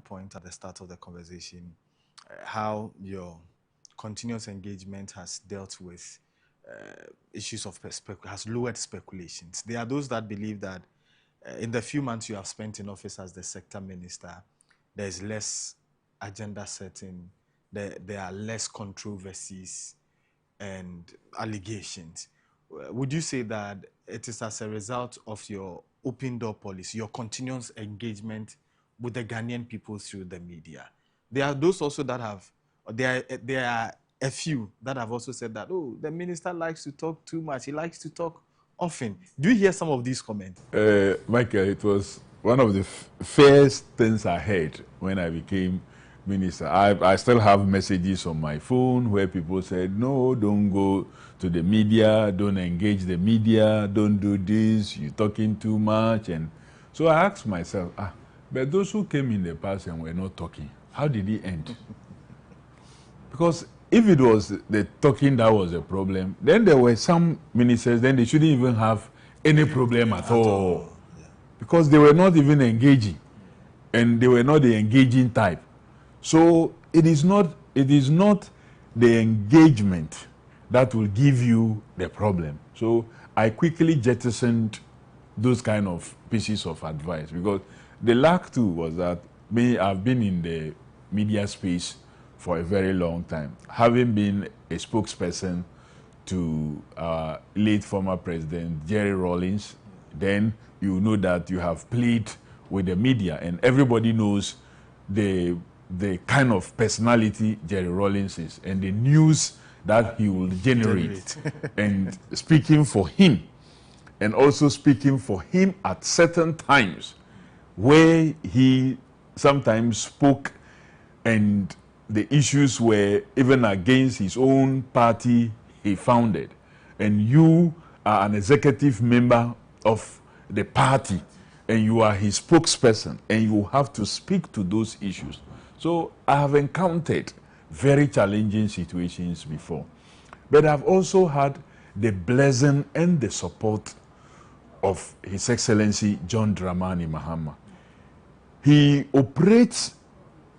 point at the start of the conversation how your continuous engagement has dealt with issues of has lowered speculations. There are those that believe that in the few months you have spent in office as the sector minister, there is less agenda setting, there are less controversies and allegations. Would you say that it is as a result of your open door policy, your continuous engagement with the Ghanaian people through the media? There are those also that have, there are a few that have also said that, oh, the minister likes to talk too much, he likes to talk often. Do you hear some of these comments? Michael, it was one of the first things I heard when I became minister. I still have messages on my phone where people said, no, don't go to the media, don't engage the media, don't do this, you're talking too much. And so I asked myself, but those who came in the past and were not talking, how did it end? Because if it was the talking that was the problem, then there were some ministers, then they shouldn't even have any problem at all. Yeah. Because they were not even engaging, and they were not the engaging type. So it is not the engagement that will give you the problem. So I quickly jettisoned those kind of pieces of advice, because the lack too was that I've been in the media space for a very long time, having been a spokesperson to late former President Jerry Rawlings. Then you know that you have played with the media, and everybody knows the kind of personality Jerry Rawlings is and the news that he will generate. And speaking for him, and also speaking for him at certain times where he sometimes spoke and the issues were even against his own party he founded. And you are an executive member of the party, and you are his spokesperson, and you have to speak to those issues. So I have encountered very challenging situations before. But I've also had the blessing and the support of His Excellency John Dramani Mahama. He operates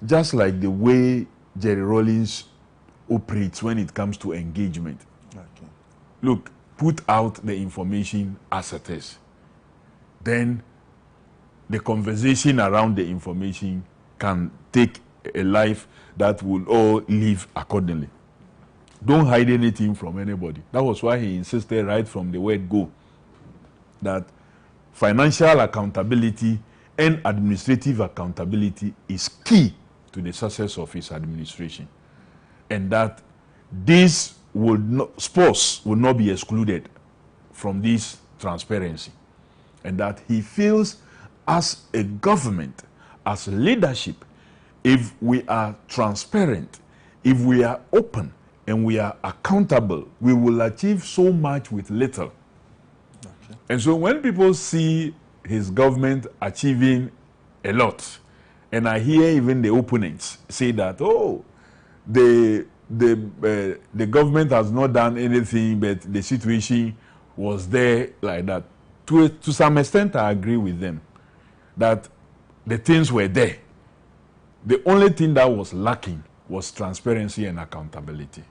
just like the way Jerry Rawlings operates when it comes to engagement. Okay. Look, put out the information as it is. Then the conversation around the information can take a life that will all live accordingly. Don't hide anything from anybody. That was why he insisted right from the word go that financial accountability and administrative accountability is key to the success of his administration, and that this sports will not be excluded from this transparency, and that he feels as a government, as leadership, if we are transparent, if we are open and we are accountable, we will achieve so much with little. Okay. And so when people see his government achieving a lot, and I hear even the opponents say that, oh, the government has not done anything, but the situation was there like that. To some extent, I agree with them that the things were there. The only thing that was lacking was transparency and accountability.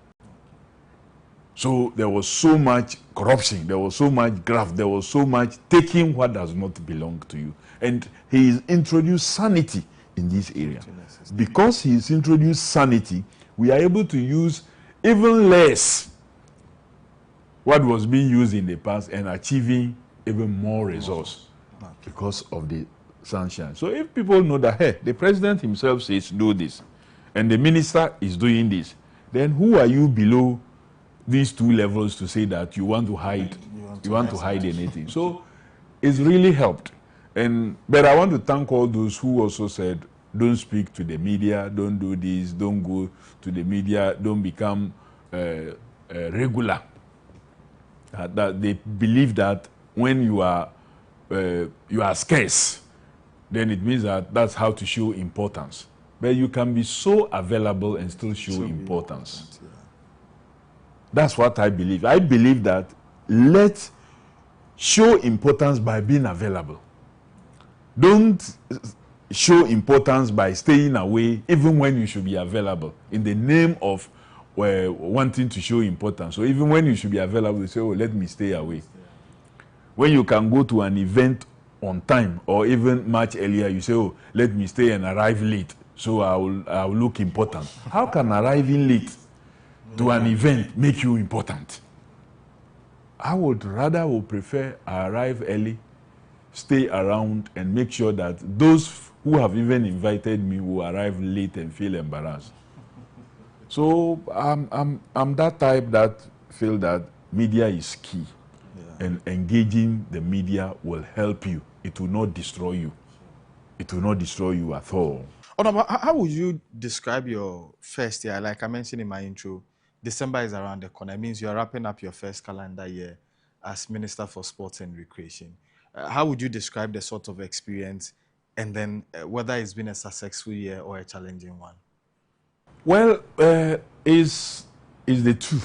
So there was so much corruption, there was so much graft, there was so much taking what does not belong to you. And he introduced sanity in this area. Because he's introduced sanity, we are able to use even less what was being used in the past and achieving even more results because of the sunshine. So if people know that, hey, the president himself says do this, and the minister is doing this, then who are you below these two levels to say that you want to hide, you want to hide anything? So it's really helped. But I want to thank all those who also said, don't speak to the media, don't do this, don't go to the media, don't become regular. That they believe that when you are scarce, then it means that that's how to show importance. But you can be so available and still show importance. Yeah. That's what I believe. I believe that let's show importance by being available. Don't show importance by staying away even when you should be available in the name of wanting to show importance. So even when you should be available, you say, oh, let me stay away. When you can go to an event on time or even much earlier, you say, oh, let me stay and arrive late so I will look important. How can arriving late to an event make you important? I would prefer I arrive early, stay around, and make sure that those who have even invited me will arrive late and feel embarrassed. So I'm that type that feel that media is key, and engaging the media will help you. It will not destroy you. It will not destroy you at all. Oh, no, but how would you describe your first year? Like I mentioned in my intro, December is around the corner. It means you're wrapping up your first calendar year as Minister for Sports and Recreation. How would you describe the sort of experience, and then whether it's been a successful year or a challenging one? Well, is the two.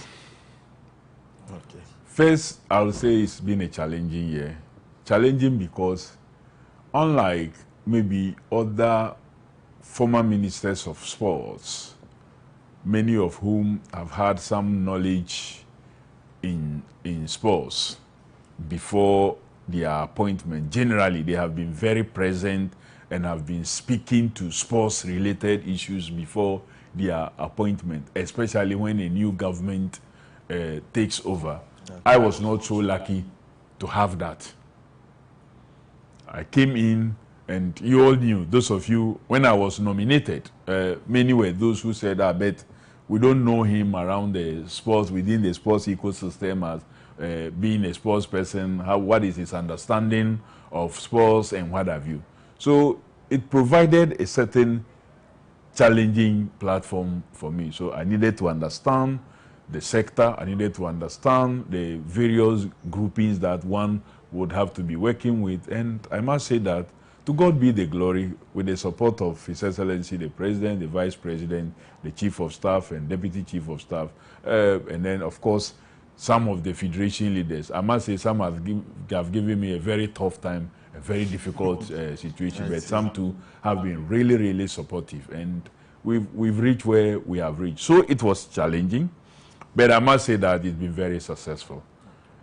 Okay. First, I would say it's been a challenging year. Challenging because unlike maybe other former ministers of sports, many of whom have had some knowledge in sports before their appointment, generally they have been very present and have been speaking to sports-related issues before their appointment, especially when a new government takes over. Okay. I was not so lucky to have that. I came in, and you all knew, those of you, when I was nominated, many were those who said, I bet we don't know him around the sports, within the sports ecosystem as being a sports person, what is his understanding of sports and what have you. So it provided a certain challenging platform for me. So I needed to understand the sector, I needed to understand the various groupings that one would have to be working with, and I must say that to God be the glory, with the support of His Excellency the President, the Vice President, the Chief of Staff and Deputy Chief of Staff, and then of course some of the Federation leaders. I must say some have given me a very tough time, a very difficult situation, but some too have been really, really supportive, and we've reached where we have reached. So it was challenging, but I must say that it's been very successful.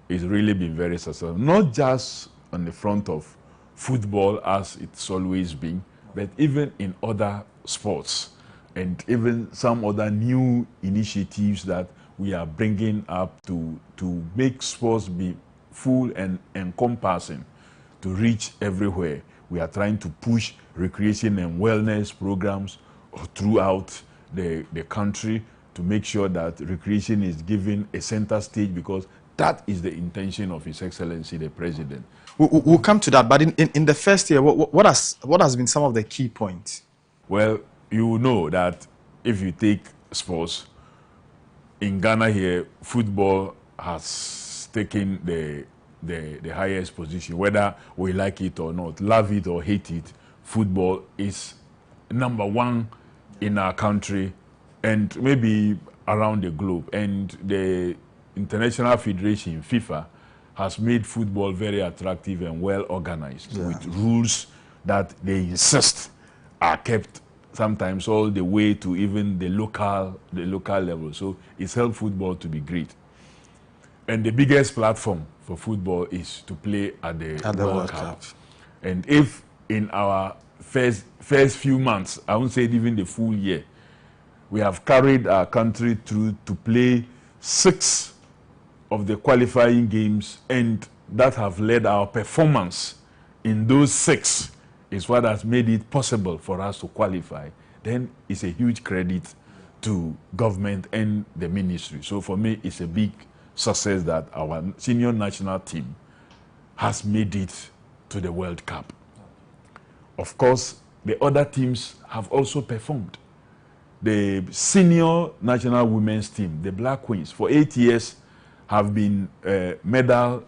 It's really been very successful, not just on the front of football as it's always been, but even in other sports and even some other new initiatives that we are bringing up to make sports be full and encompassing, to reach everywhere. We are trying to push recreation and wellness programs throughout the country to make sure that recreation is given a center stage, because that is the intention of His Excellency the President. We'll come to that, but in the first year, what has been some of the key points? Well, you know that if you take sports, in Ghana here, football has taken the highest position. Whether we like it or not, love it or hate it, football is number one in our country and maybe around the globe. And the International Federation, FIFA, has made football very attractive and well organized, with rules that they insist are kept sometimes all the way to even the local level. So it's helped football to be great. And the biggest platform for football is to play at the World Cup. And if in our first few months, I won't say even the full year, we have carried our country through to play 6 of the qualifying games, and that have led our performance in those 6 is what has made it possible for us to qualify, then it's a huge credit to government and the ministry. So for me, it's a big success that our senior national team has made it to the World Cup. Of course, the other teams have also performed. The senior national women's team, the Black Queens, for 8 years have been medal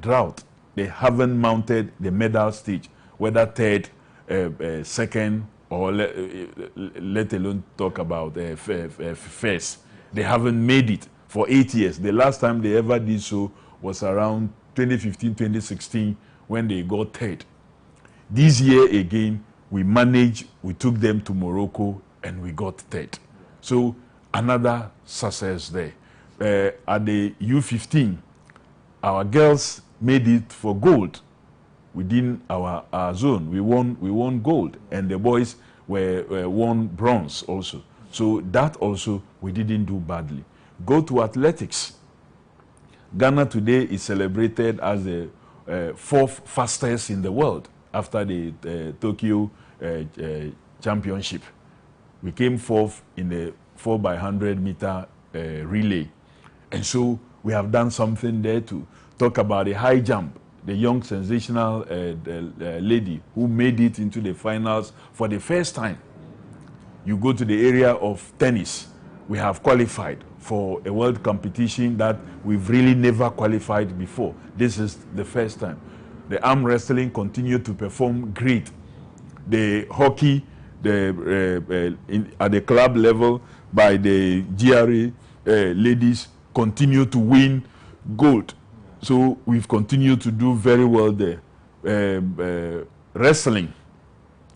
drought. They haven't mounted the medal stage, whether third, second, or let alone talk about first. They haven't made it for 8 years. The last time they ever did so was around 2015, 2016, when they got third. This year again, we managed, we took them to Morocco, and we got third. So another success there. At the U15, our girls made it for gold within our zone. We won gold, and the boys won bronze also. So that also we didn't do badly. Go to athletics. Ghana today is celebrated as the fourth fastest in the world after the Tokyo championship. We came fourth in the 4x100 meter relay. And so we have done something there to talk about the high jump, the young sensational lady who made it into the finals for the first time. You go to the area of tennis, we have qualified for a world competition that we've really never qualified before. This is the first time. The arm wrestling continued to perform great. The hockey, at the club level, by the GRA ladies, continue to win gold. So we've continued to do very well there. Wrestling,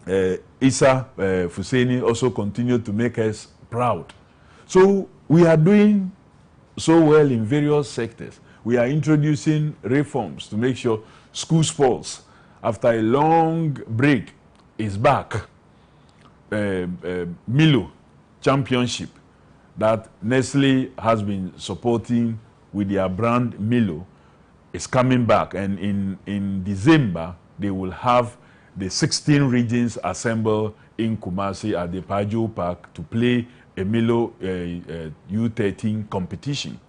Isa Fuseni also continued to make us proud. So we are doing so well in various sectors. We are introducing reforms to make sure school sports, after a long break, is back. Milo Championship that Nestle has been supporting with their brand Milo is coming back, and in December they will have the 16 regions assemble in Kumasi at the Pajo Park to play a Milo U13 competition.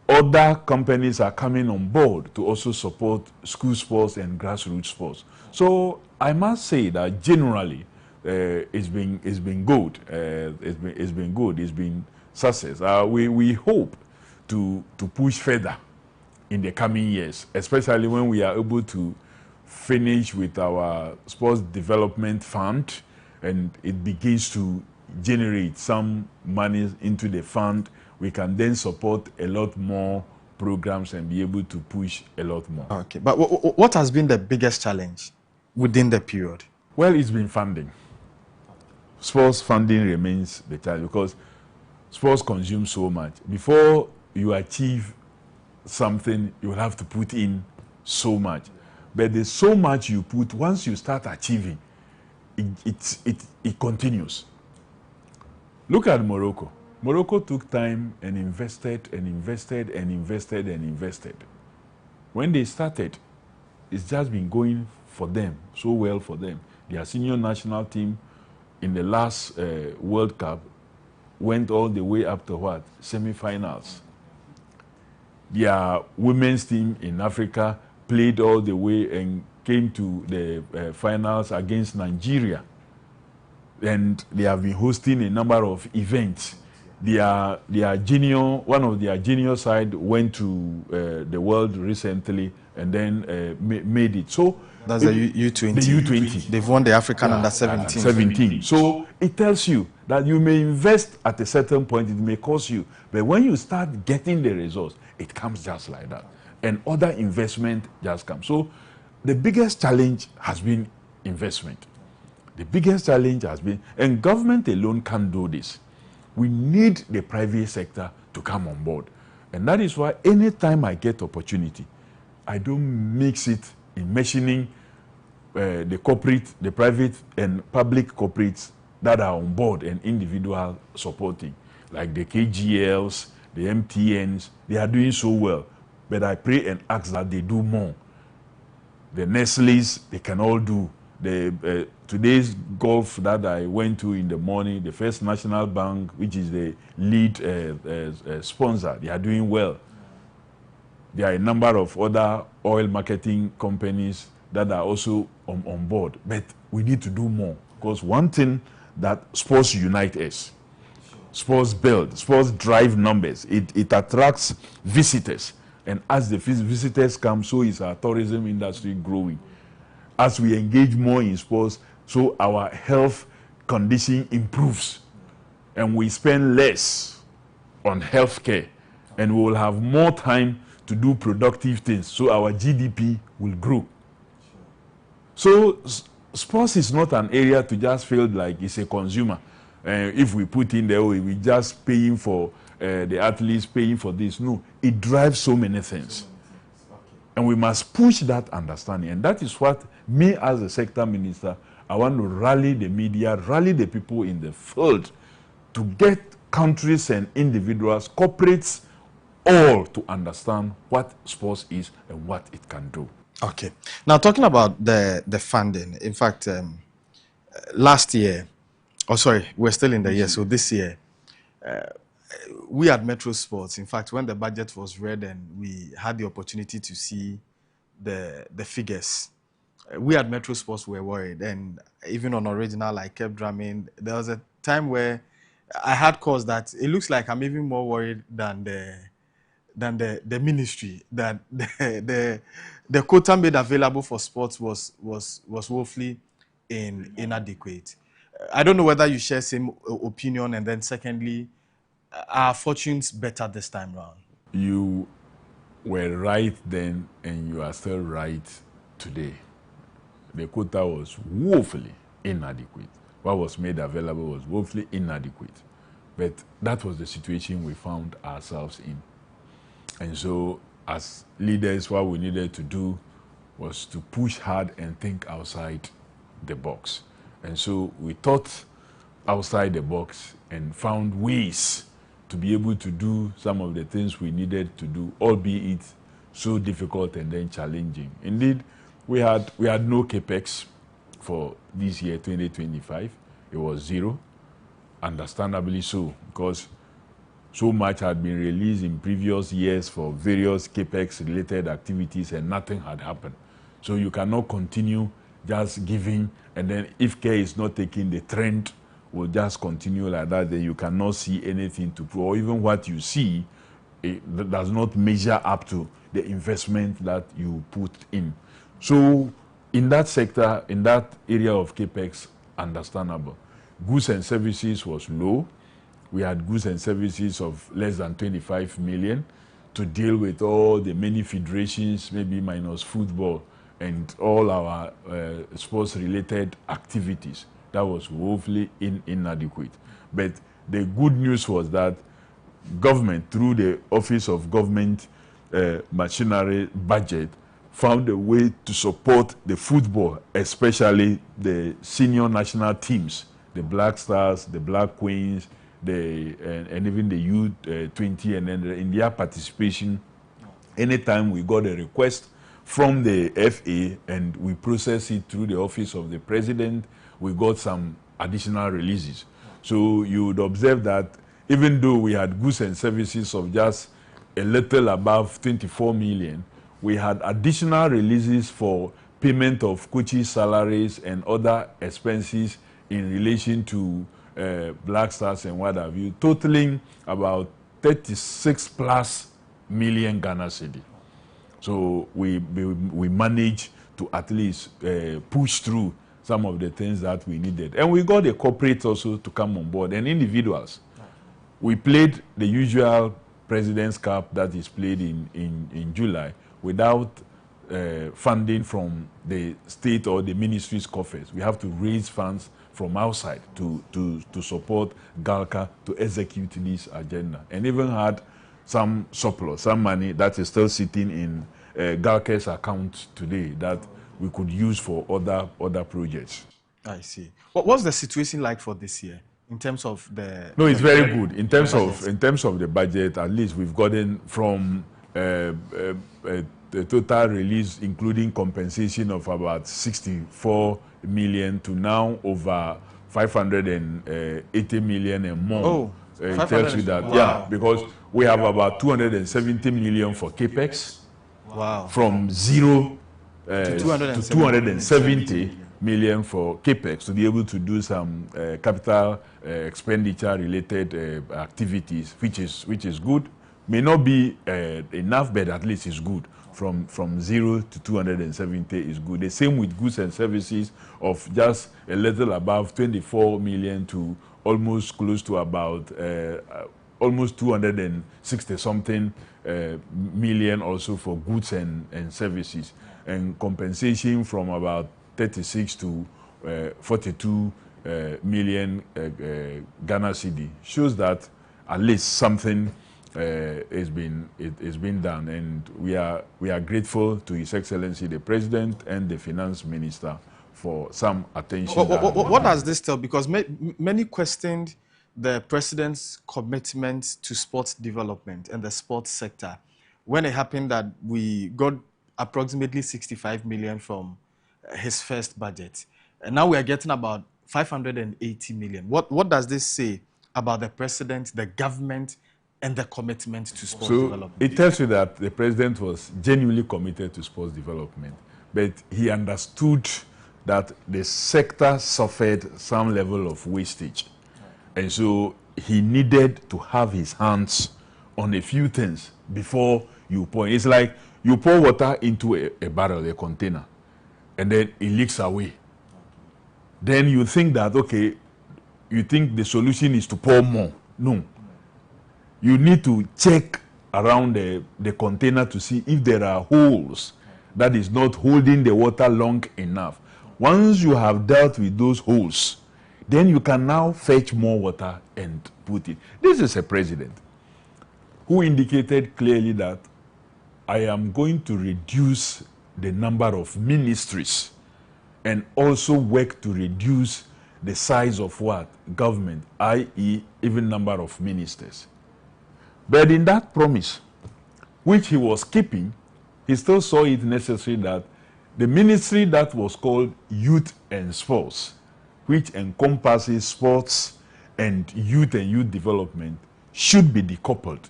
Other companies are coming on board to also support school sports and grassroots sports. So I must say that generally it's been good. It's been good. It's been success. We hope to push further in the coming years, especially when we are able to finish with our sports development fund and it begins to generate some money into the fund. We can then support a lot more programs and be able to push a lot more. Okay, but what has been the biggest challenge within the period? Well, it's been funding. Sports funding remains the challenge because sports consume so much. Before you achieve something, you will have to put in so much. But there's so much you put, once you start achieving, it continues. Look at Morocco. Morocco took time and invested and invested and invested and invested. When they started, it's just been going for them, so well for them. Their senior national team in the last World Cup went all the way up to what? Semi-finals. Their women's team in Africa played all the way and came to the finals against Nigeria. And they have been hosting a number of events. Their junior, one of their junior side went to the world recently and then made it. So that's the U20. The U20. They've won the African under 17. 17. So it tells you that you may invest at a certain point, it may cost you. But when you start getting the results, it comes just like that. And other investment just comes. So the biggest challenge has been investment. The biggest challenge has been, and government alone can't do this. We need the private sector to come on board. And that is why anytime I get opportunity, I don't mix it in mentioning the corporate, the private and public corporates that are on board and individual supporting, like the KGLs, the MTNs. They are doing so well. But I pray and ask that they do more. The Nestle's, they can all do. The today's golf that I went to in the morning, the First National Bank, which is the lead sponsor, they are doing well. There are a number of other oil marketing companies that are also on board. But we need to do more, because one thing that sports unite us, sports build, sports drive numbers. It attracts visitors. And as the visitors come, so is our tourism industry growing. As we engage more in sports, so our health condition improves. And we spend less on healthcare. And we will have more time to do productive things. So our GDP will grow. So sports is not an area to just feel like it's a consumer. If we put in there, we just paying for the athletes, paying for this. No, it drives so many things. And we must push that understanding. And that is what me as a sector minister, I want to rally the media, rally the people in the field to get countries and individuals, corporates, all to understand what sports is and what it can do. Okay. Now, talking about the funding, in fact, last year, oh, sorry, we're still in the year, so this year, we at Metro Sports, in fact, when the budget was read and we had the opportunity to see the figures, we at Metro Sports were worried. And even on Original, I kept drumming. There was a time where I had calls that it looks like I'm even more worried than the ministry, that the quota made available for sports was woefully inadequate. I don't know whether you share same opinion. And then secondly, are fortunes better this time round? You were right then and you are still right today. The quota was woefully inadequate. What was made available was woefully inadequate. But that was the situation we found ourselves in. And so as leaders, what we needed to do was to push hard and think outside the box. And so we thought outside the box and found ways to be able to do some of the things we needed to do, albeit so difficult and then challenging. Indeed, we had no capex for this year, 2025. It was zero, understandably so, because so much had been released in previous years for various capex-related activities and nothing had happened. So you cannot continue just giving, and then if care is not taken, the trend will just continue like that. Then you cannot see anything to prove, or even what you see, it does not measure up to the investment that you put in. So in that sector, in that area of capex, understandable. Goods and services was low. We had goods and services of less than 25 million to deal with all the many federations, maybe minus football, and all our sports-related activities. That was woefully inadequate. But the good news was that government, through the Office of Government Machinery Budget, found a way to support the football, especially the senior national teams, the Black Stars, the Black Queens, and even the U20, and then in their participation. Anytime we got a request from the FA and we process it through the Office of the President, we got some additional releases. So you would observe that even though we had goods and services of just a little above 24 million, we had additional releases for payment of coaches' salaries and other expenses in relation to Black Stars and what have you, totaling about 36 plus million Ghana cedi. So we managed to at least push through some of the things that we needed. And we got the corporates also to come on board, and individuals. We played the usual President's Cup that is played in July without funding from the state or the ministry's coffers. We have to raise funds from outside to support GALCA to execute this agenda. And even had some surplus, some money that is still sitting in GALCA's account today that we could use for other projects. I see. What's the situation like for this year in terms of the? No, it's very good in terms of the budget. At least we've gotten from the total release, including compensation of about 64 million to now over 580 million and more. Oh, it tells you that, wow. Yeah, because we have about 270 million for capex. Wow. From zero to 270 million for capex to be able to do some capital expenditure related activities, which is good. May not be enough, but at least it's good. From 0 to 270 is good. The same with goods and services of just a little above 24 million to almost close to about almost 260 something million also for goods and services, and compensation from about 36 to 42 million Ghana cedi shows that at least something is been done, and we are grateful to His Excellency the President and the Finance Minister for some attention. What does this tell? Because many questioned the President's commitment to sports development and the sports sector when it happened that we got approximately 65 million from his first budget, and now we are getting about 580 million. What does this say about the President, the government, and the commitment to sports development? It tells you that the President was genuinely committed to sports development, but he understood that the sector suffered some level of wastage. And so he needed to have his hands on a few things before you pour. It's like you pour water into a barrel, a container, and then it leaks away. Then you think that, okay, you think the solution is to pour more. No. You need to check around the container to see if there are holes that is not holding the water long enough. Once you have dealt with those holes, then you can now fetch more water and put it. This is a president who indicated clearly that I am going to reduce the number of ministries and also work to reduce the size of what? Government, i.e. even number of ministers. But in that promise, which he was keeping, he still saw it necessary that the ministry that was called Youth and Sports, which encompasses sports and youth development, should be decoupled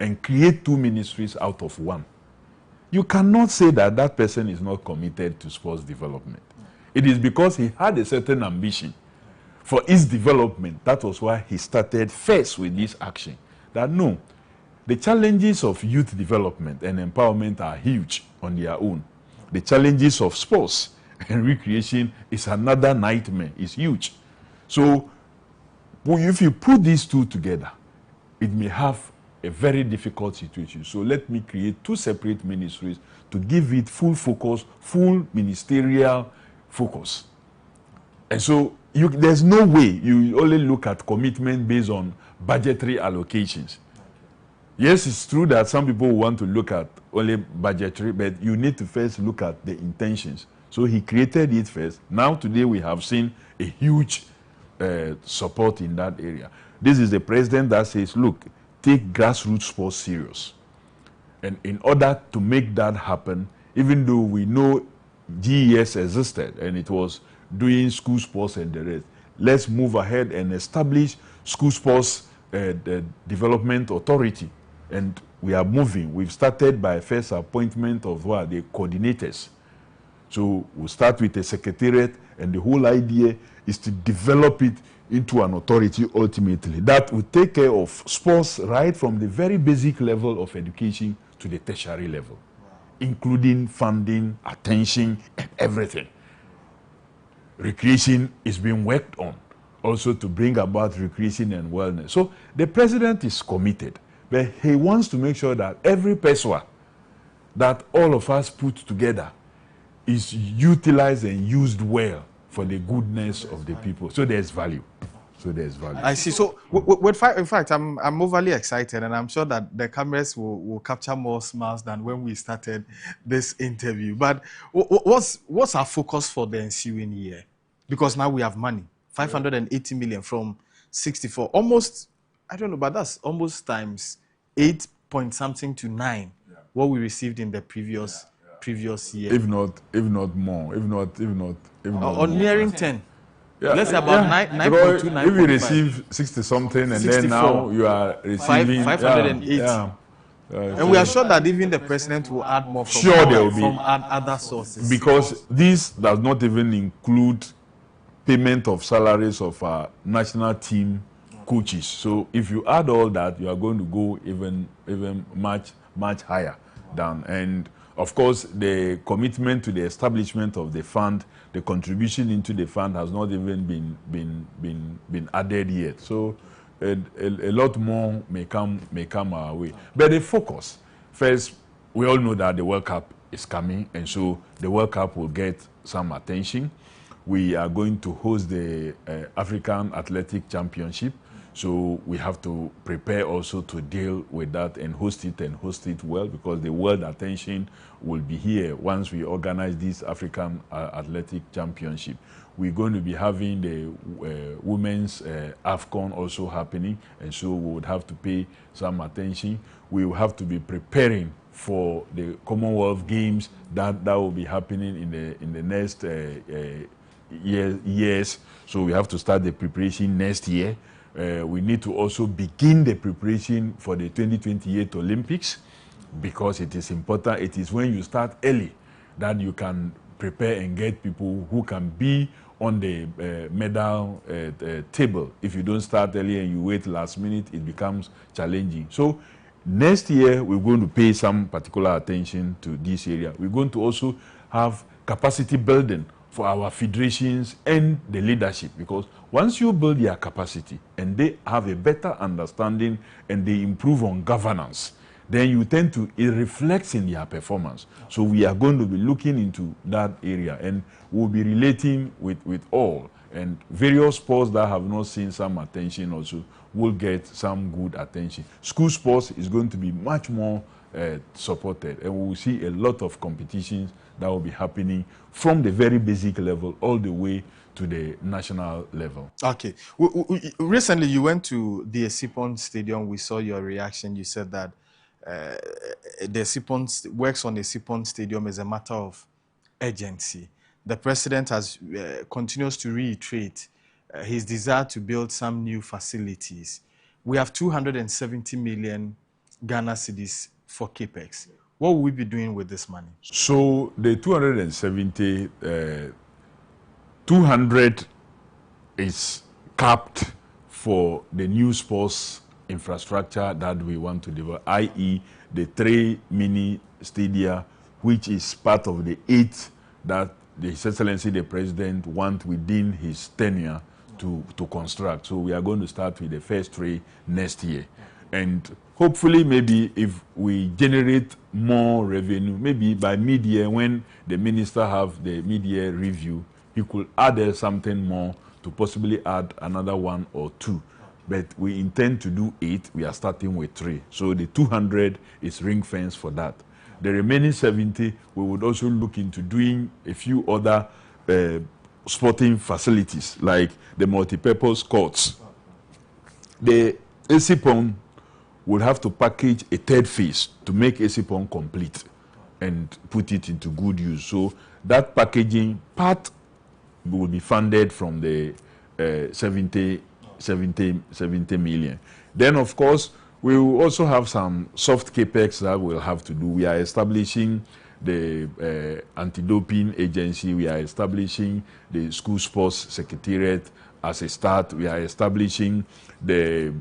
and create two ministries out of one. You cannot say that that person is not committed to sports development. It is because he had a certain ambition for its development. That was why he started first with this action. That no, the challenges of youth development and empowerment are huge on their own. The challenges of sports and recreation is another nightmare. It's huge. So if you put these two together, it may have a very difficult situation. So let me create two separate ministries to give it full focus, full ministerial focus. And so there's no way you only look at commitment based on budgetary allocations. Yes, it's true that some people want to look at only budgetary, but you need to first look at the intentions. So he created it first. Now today we have seen a huge support in that area. This is the president that says, look, take grassroots sports serious. And in order to make that happen, even though we know GES existed and it was doing school sports and the rest, let's move ahead and establish school sports the development authority. And we are moving. We've started by first appointment of the coordinators. So we'll start with a secretariat, and the whole idea is to develop it into an authority ultimately that will take care of sports right from the very basic level of education to the tertiary level, including funding, attention, and everything. Recreation is being worked on also to bring about recreation and wellness. So the president is committed, but he wants to make sure that every pesewa that all of us put together is utilized and used well for the goodness of the people. So there's value. So there's value. I see. So in fact, I'm overly excited, and I'm sure that the cameras will capture more smiles than when we started this interview. But what's our focus for the ensuing year? Because now we have money, 580 million from 64, almost, I don't know, but that's almost times 8 point something to 9, what we received in the previous year. If not more, if not or more. nearing 10. Yeah. Let's say about 9.2, 9.5. If you receive 60 something and 64, then now you are receiving 580. And we are sure that even the president will add more from, from other sources. Because this does not even include payment of salaries of our national team coaches. So if you add all that, you are going to go even much higher down. And of course, the commitment to the establishment of the fund, the contribution into the fund has not even been added yet. So a lot more may come our way. But the focus, first, we all know that the World Cup is coming, and so the World Cup will get some attention. we are going to host the African Athletic Championship. So we have to prepare also to deal with that and host it well, because the world attention will be here once we organize this African Athletic Championship. We're going to be having the women's AFCON also happening, and so we would have to pay some attention. We will have to be preparing for the Commonwealth Games that will be happening in the next years. So we have to start the preparation next year. We need to also begin the preparation for the 2028 Olympics, because it is important. It is when you start early that you can prepare and get people who can be on the medal table. If you don't start early and you wait last minute, it becomes challenging. So next year, we're going to pay some particular attention to this area. We're going to also have capacity building for our federations and the leadership, because once you build their capacity and they have a better understanding and they improve on governance, then you tend to, it reflects in their performance. So we are going to be looking into that area, and we'll be relating with all. And various sports that have not seen some attention also will get some good attention. School sports is going to be much more supported, and we will see a lot of competitions that will be happening from the very basic level all the way to the national level. Okay. Recently, you went to the Esipon Stadium. We saw your reaction. You said that the Esipon works on the Esipon Stadium is a matter of urgency. The president has continues to reiterate his desire to build some new facilities. We have 270 million Ghana cedis for capex. What will we be doing with this money? So the 270, 200 is capped for the new sports infrastructure that we want to develop, i.e. the 3 mini stadia, which is part of the 8 that His Excellency the President wants within his tenure to construct. So we are going to start with the first 3 next year. And hopefully, maybe if we generate more revenue, maybe by mid-year, when the minister have the mid-year review, he could add something more to possibly add another 1 or 2. But we intend to do 8. We are starting with 3. So the 200 is ring fence for that. The remaining 70, we would also look into doing a few other sporting facilities, like the multi-purpose courts. The Esipon would have to package a 3rd phase to make Esipon complete and put it into good use. So that packaging part will be funded from the 70 million. Then, of course, we will also have some soft capex that we'll have to do. We are establishing the anti-doping agency. We are establishing the school sports secretariat as a start. We are establishing the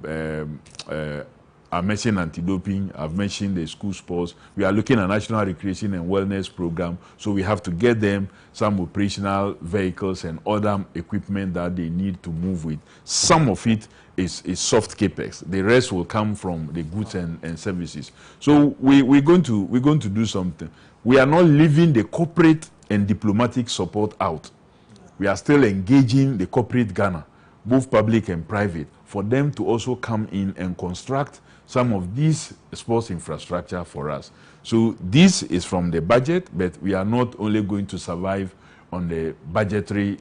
I mentioned anti-doping, I've mentioned the school sports. We are looking at National Recreation and Wellness Program, so we have to get them some operational vehicles and other equipment that they need to move with. Some of it is soft capex. The rest will come from the goods and services. So we're going to do something. We are not leaving the corporate and diplomatic support out. We are still engaging the corporate Ghana, both public and private, for them to also come in and construct some of these sports infrastructure for us. So this is from the budget, but we are not only going to survive on the budgetary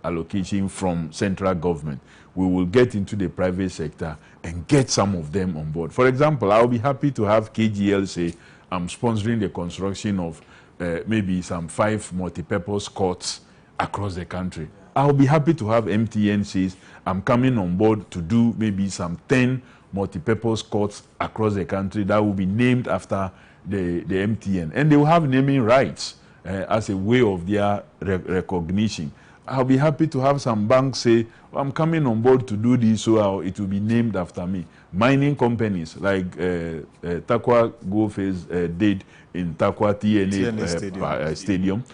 allocation from central government. We will get into the private sector and get some of them on board. For example, I'll be happy to have KGL say, I'm sponsoring the construction of maybe some 5 multi-purpose courts across the country. I'll be happy to have MTN says, I'm coming on board to do maybe some 10 multi-purpose courts across the country that will be named after the MTN. And they will have naming rights as a way of their recognition. I'll be happy to have some banks say, I'm coming on board to do this, so it will be named after me. Mining companies like Takwa Goldfields did in Takwa TNA Stadium.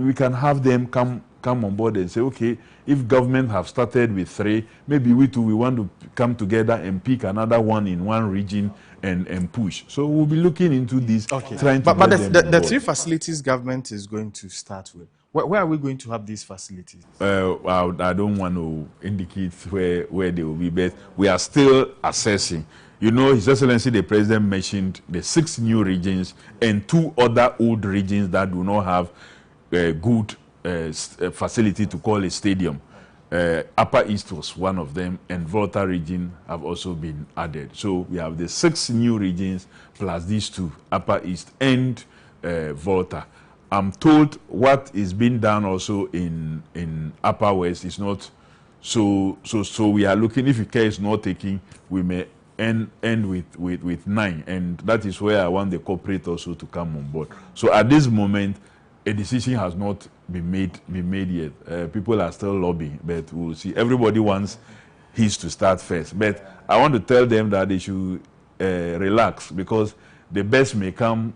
We can have them come on board and say, okay, if government have started with 3, maybe we want to come together and pick another one in one region and push. So we'll be looking into this, okay. trying to But get them the on 3 board. facilities government is going to start with, Where are we going to have these facilities? I don't want to indicate where they will be, but we are still assessing. You know, His Excellency the President mentioned the 6 new regions and 2 other old regions that do not have a good facility to call a stadium. Upper East was one of them, and Volta region have also been added. So we have the 6 new regions plus these 2, Upper East and Volta. I'm told what is being done also in Upper West is not so we are looking, if care is not taking, we may end with 9, and that is where I want the corporate also to come on board. So at this moment, a decision has not been made yet. People are still lobbying, but we'll see. Everybody wants his to start first, but I want to tell them that they should relax, because the best may come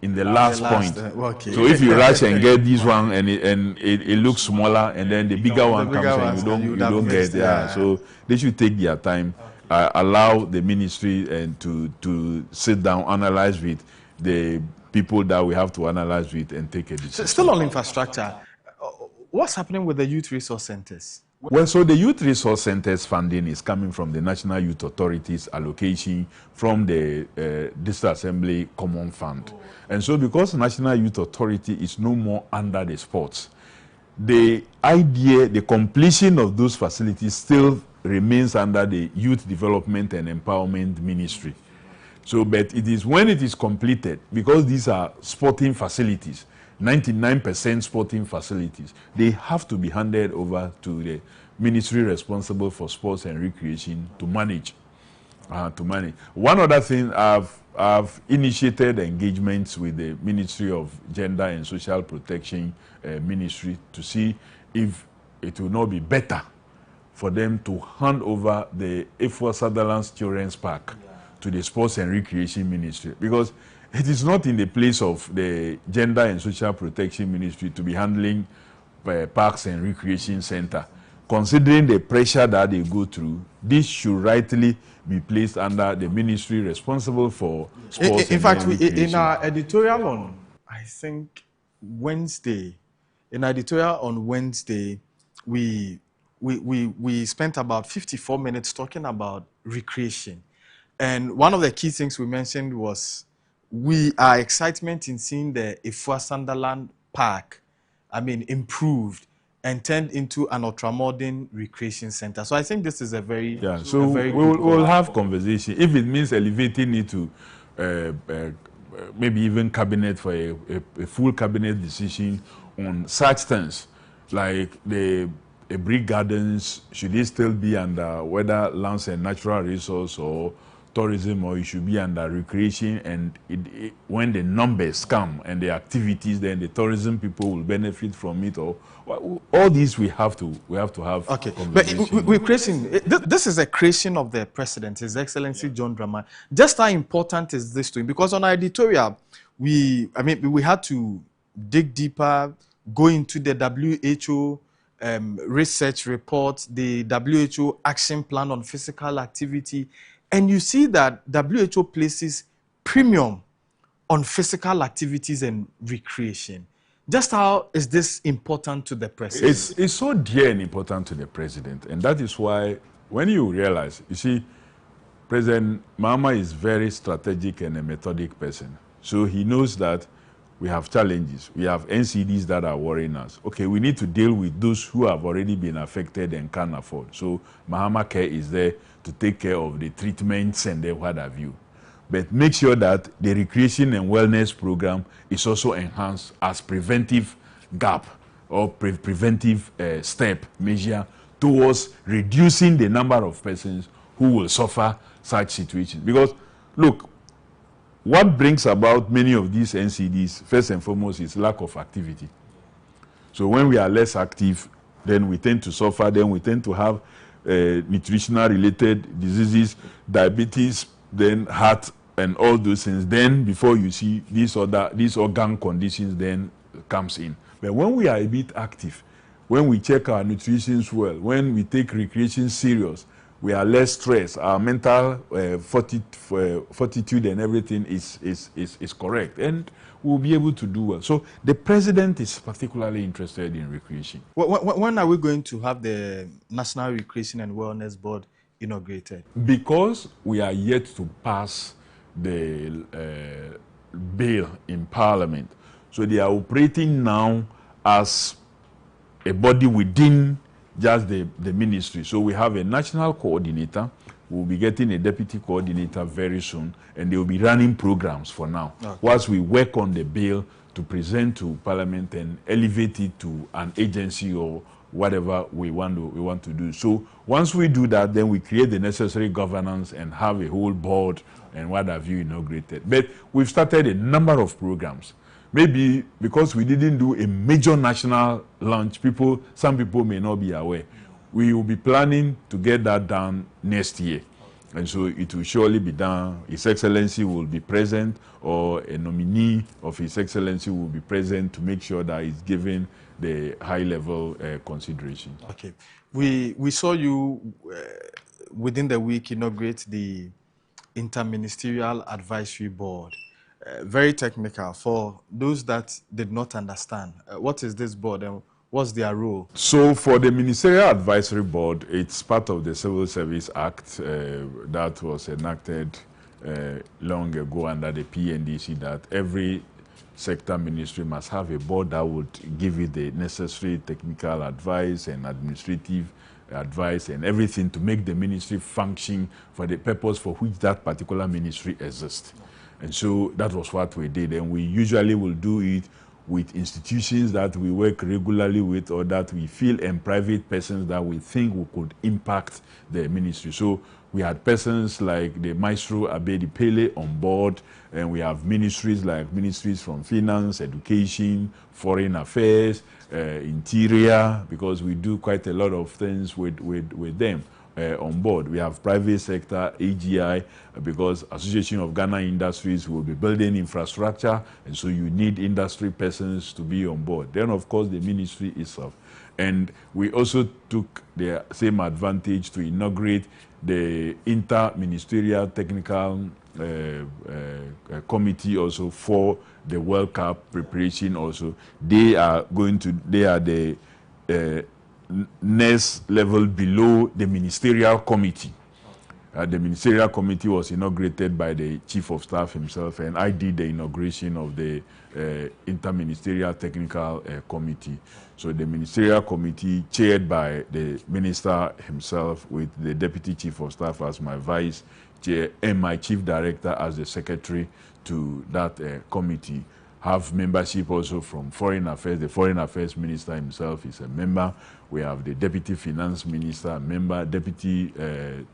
in the last point. Okay. So if you rush and get this one and it looks smaller, and then the bigger one comes and you don't get it. So they should take their time, allow the ministry and to sit down, analyze with the people that we have to analyze with, and take a decision. Still on infrastructure, what's happening with the youth resource centers? Well, so the Youth Resource Centers funding is coming from the National Youth Authority's allocation from the District Assembly Common Fund. And so because National Youth Authority is no more under the sports, the idea, the completion of those facilities still remains under the Youth Development and Empowerment Ministry. So, but it is when it is completed, because these are sporting facilities, 99% sporting facilities, they have to be handed over to the ministry responsible for sports and recreation to manage. One other thing, I've initiated engagements with the Ministry of Gender and Social Protection Ministry to see if it will not be better for them to hand over the Ifwa Sutherland's Children's Park to the Sports and Recreation Ministry, because it is not in the place of the Gender and Social Protection Ministry to be handling Parks and Recreation Center. Considering the pressure that they go through, this should rightly be placed under the ministry responsible for sports. In fact, in our editorial on, I think, Wednesday, we spent about 54 minutes talking about recreation. And one of the key things we mentioned was our excitement in seeing the Ifwa Sunderland Park, improved and turned into an ultramodern recreation center. So I think this is a very we'll have conversation. If it means elevating it to maybe even cabinet for a full cabinet decision on such things, like the brick gardens, should they still be under whether lands and natural resource or tourism, or it should be under recreation, and when the numbers come and the activities, then the tourism people will benefit from it, or all these we have to have. Okay, but we're creating, this is a creation of the president, His Excellency John Dramani. Just how important is this to him? Because on our editorial, we had to dig deeper, go into the WHO research report, the WHO action plan on physical activity. And you see that WHO places premium on physical activities and recreation. Just how is this important to the president? It's so dear and important to the president. And that is why, when you realize, you see, President Mahama is very strategic and a methodic person. So he knows that we have challenges. We have NCDs that are worrying us. Okay, we need to deal with those who have already been affected and can't afford. So Mahama Care is there to take care of the treatments and then what have you. But make sure that the recreation and wellness program is also enhanced as preventive gap or preventive step measure towards reducing the number of persons who will suffer such situations. Because, look, what brings about many of these NCDs, first and foremost, is lack of activity. So when we are less active, then we tend to suffer, then we tend to have nutritional related diseases, diabetes, then heart and all those things. Then before you see these organ conditions then comes in. But when we are a bit active, when we check our nutrition well, when we take recreation serious, we are less stressed. Our mental fortitude and everything is correct, and we'll be able to do well. So the president is particularly interested in recreation. When are we going to have the National Recreation and Wellness Board inaugurated? Because we are yet to pass the bill in Parliament, so they are operating now as a body within just the ministry. So we have a national coordinator. We'll be getting a deputy coordinator very soon, and they will be running programs for now. Okay. Whilst we work on the bill to present to Parliament and elevate it to an agency or whatever we want to do. So once we do that, then we create the necessary governance and have a whole board and what have you inaugurated. But we've started a number of programs. Maybe because we didn't do a major national launch, some people may not be aware. We will be planning to get that done next year. And so it will surely be done. His Excellency will be present, or a nominee of His Excellency will be present to make sure that it's given the high-level consideration. Okay. We saw you within the week inaugurate the Interministerial Advisory Board. Very technical for those that did not understand. What is this board and what's their role? So for the Ministerial Advisory Board, it's part of the Civil Service Act that was enacted long ago under the PNDC, that every sector ministry must have a board that would give it the necessary technical advice and administrative advice and everything to make the ministry function for the purpose for which that particular ministry exists. And so that was what we did, and we usually will do it with institutions that we work regularly with, or that we feel, and private persons that we think we could impact the ministry. So we had persons like the Maestro Abedi Pele on board, and we have ministries like ministries from finance, education, foreign affairs, interior, because we do quite a lot of things with them. On board. We have private sector, AGI, because Association of Ghana Industries will be building infrastructure, and so you need industry persons to be on board. Then, of course, the ministry itself. And we also took the same advantage to inaugurate the Inter-Ministerial Technical Committee also for the World Cup preparation also. They are the next level below the Ministerial Committee. The Ministerial Committee was inaugurated by the Chief of Staff himself, and I did the inauguration of the Interministerial Technical Committee. So the Ministerial Committee, chaired by the Minister himself, with the Deputy Chief of Staff as my Vice Chair and my Chief Director as the Secretary to that committee, have membership also from Foreign Affairs. The Foreign Affairs Minister himself is a member. We have the Deputy Finance Minister, member, Deputy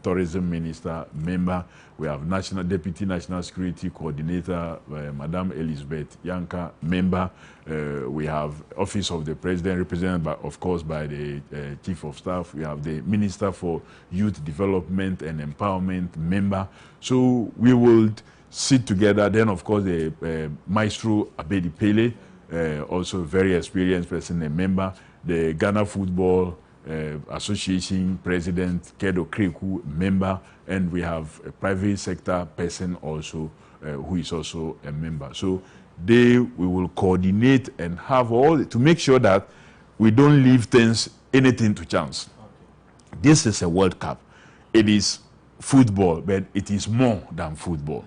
Tourism Minister, member. We have Deputy National Security Coordinator, Madam Elizabeth Yanka, member. We have Office of the President, represented by, of course, by the Chief of Staff. We have the Minister for Youth Development and Empowerment, member. So we will sit together. Then, of course, the Maestro Abedi Pele, also a very experienced person, a member. The Ghana Football Association President, Kedo Kreku, member. And we have a private sector person also, who is also a member. So we will coordinate and have to make sure that we don't leave anything to chance. Okay. This is a World Cup. It is football, but it is more than football.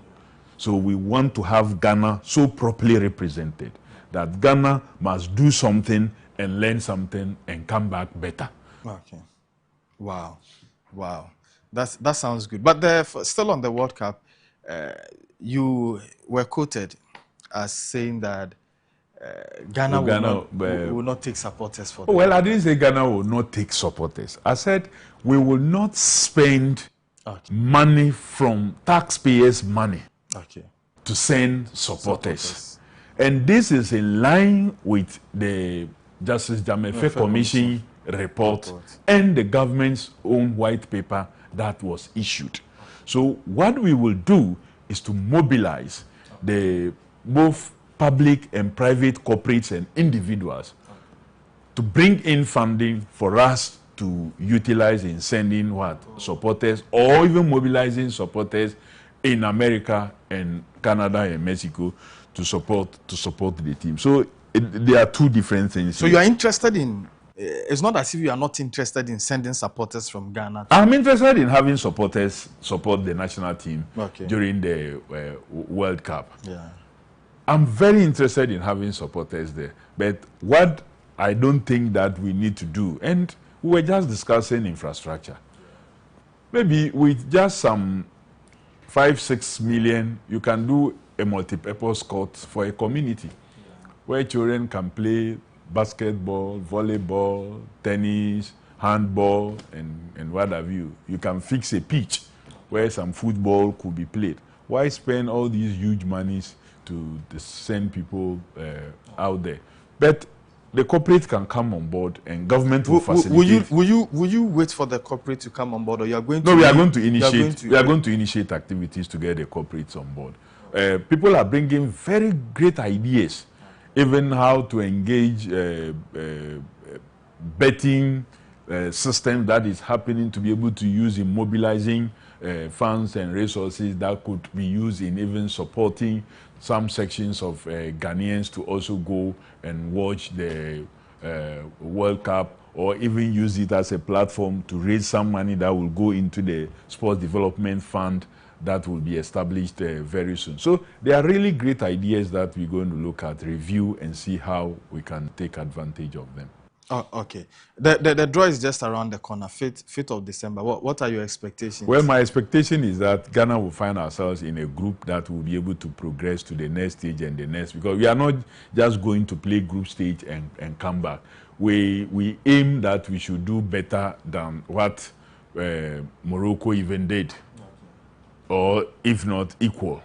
So we want to have Ghana so properly represented that Ghana must do something and learn something and come back better. Okay. Wow. Wow. That sounds good. But still on the World Cup, you were quoted as saying that Ghana will not take supporters for well, I didn't say Ghana will not take supporters. I said we will not spend money from taxpayers' money to send supporters. And this is in line with the Justice Jamefe Commission report and the government's own white paper that was issued. So what we will do is to mobilize both public and private corporates and individuals to bring in funding for us to utilize in sending what supporters or even mobilizing supporters in America and Canada and Mexico to support the team. So there are two different things. So you are interested in, it's not as if you are not interested in sending supporters from Ghana. I'm interested in having supporters support the national team Okay. during the World Cup. Yeah. I'm very interested in having supporters there. But what I don't think that we need to do, and we were just discussing infrastructure. Maybe with just some 5-6 million, you can do a multi-purpose court for a community where children can play basketball, volleyball, tennis, handball, and what have you. You can fix a pitch where some football could be played. Why spend all these huge monies to send people out there? But the corporate can come on board and government will facilitate. Will you wait for the corporate to come on board, or you are going to? No, we are going to initiate. We are going to initiate activities to get the corporates on board. People are bringing very great ideas, even how to engage betting system that is happening to be able to use in mobilizing funds and resources that could be used in even supporting some sections of Ghanaians to also go and watch the World Cup, or even use it as a platform to raise some money that will go into the sports development fund that will be established very soon. So there are really great ideas that we're going to look at, review, and see how we can take advantage of them. Oh, okay. The draw is just around the corner, 5th of December. What are your expectations? Well, my expectation is that Ghana will find ourselves in a group that will be able to progress to the next stage and the next, because we are not just going to play group stage and come back. We aim that we should do better than what Morocco even did, or if not equal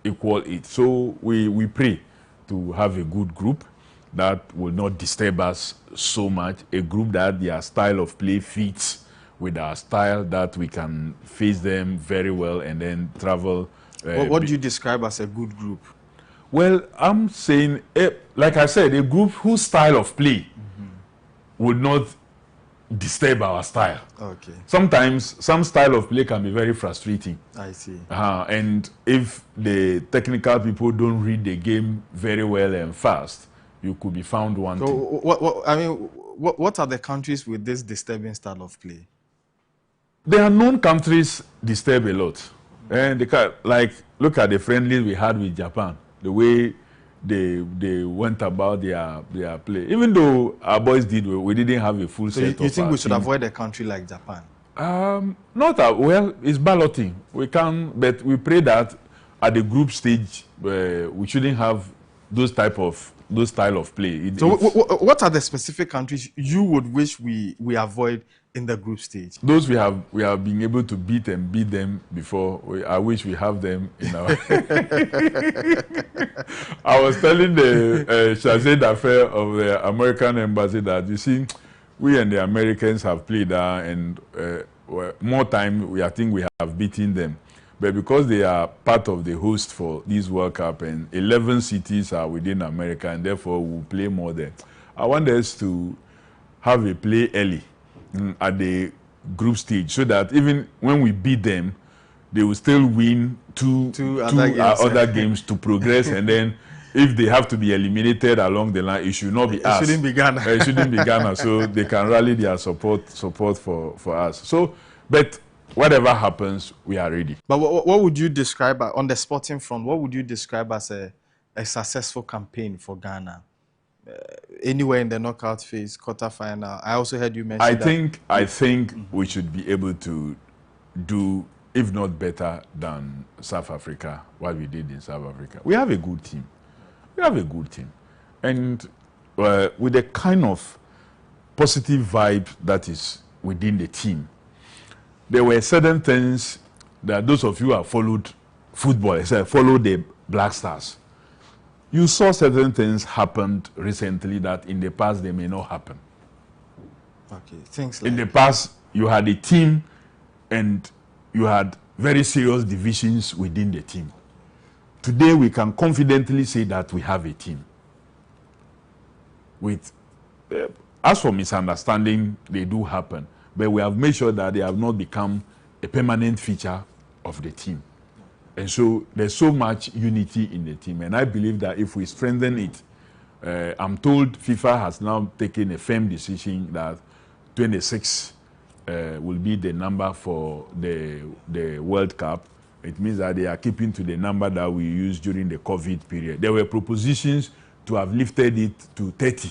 it. So we pray to have a good group that will not disturb us so much, a group that their style of play fits with our style, that we can face them very well and then travel. What do you describe as a good group? Well, I'm saying, like I said, a group whose style of play would not disturb our style. Okay. Sometimes some style of play can be very frustrating. I see. And if the technical people don't read the game very well and fast, you could be found wanting. So, what are the countries with this disturbing style of play? There are known countries disturb a lot. And like, look at the friendlies we had with Japan, the way they went about their play. Even though our boys did well, we didn't have a full set of. You think we should avoid a country like Japan? Well, it's balloting. We can, but we pray that at the group stage, we shouldn't have those style of play. So what are the specific countries you would wish we avoid in the group stage? Those we have been able to beat them before. I wish we have them in our. I was telling the Shazed affair of the American embassy that, you see, we and the Americans have played and more time I think we have beaten them. But because they are part of the host for this World Cup and 11 cities are within America, and therefore we'll play more there, I want us to have a play early at the group stage, so that even when we beat them, they will still win two other games to progress. And then if they have to be eliminated along the line, it should not be us. It shouldn't be Ghana. It shouldn't be Ghana, so they can rally their support for us. So, but whatever happens, we are ready. But what would you describe on the sporting front? What would you describe as a successful campaign for Ghana? Anywhere in the knockout phase, quarterfinal. I also heard you mention I think we should be able to do, if not better than South Africa, what we did in South Africa. We have a good team. And with the kind of positive vibe that is within the team, there were certain things that those of you who have followed football, followed the Black Stars, you saw certain things happened recently that in the past they may not happen. Okay, things like... In the past, you had a team and you had very serious divisions within the team. Today, we can confidently say that we have a team with As for misunderstanding, they do happen, but we have made sure that they have not become a permanent feature of the team. And so there's so much unity in the team, and I believe that if we strengthen it, I'm told FIFA has now taken a firm decision that 26 will be the number for the World Cup. It means that they are keeping to the number that we used during the COVID period. There were propositions to have lifted it to 30,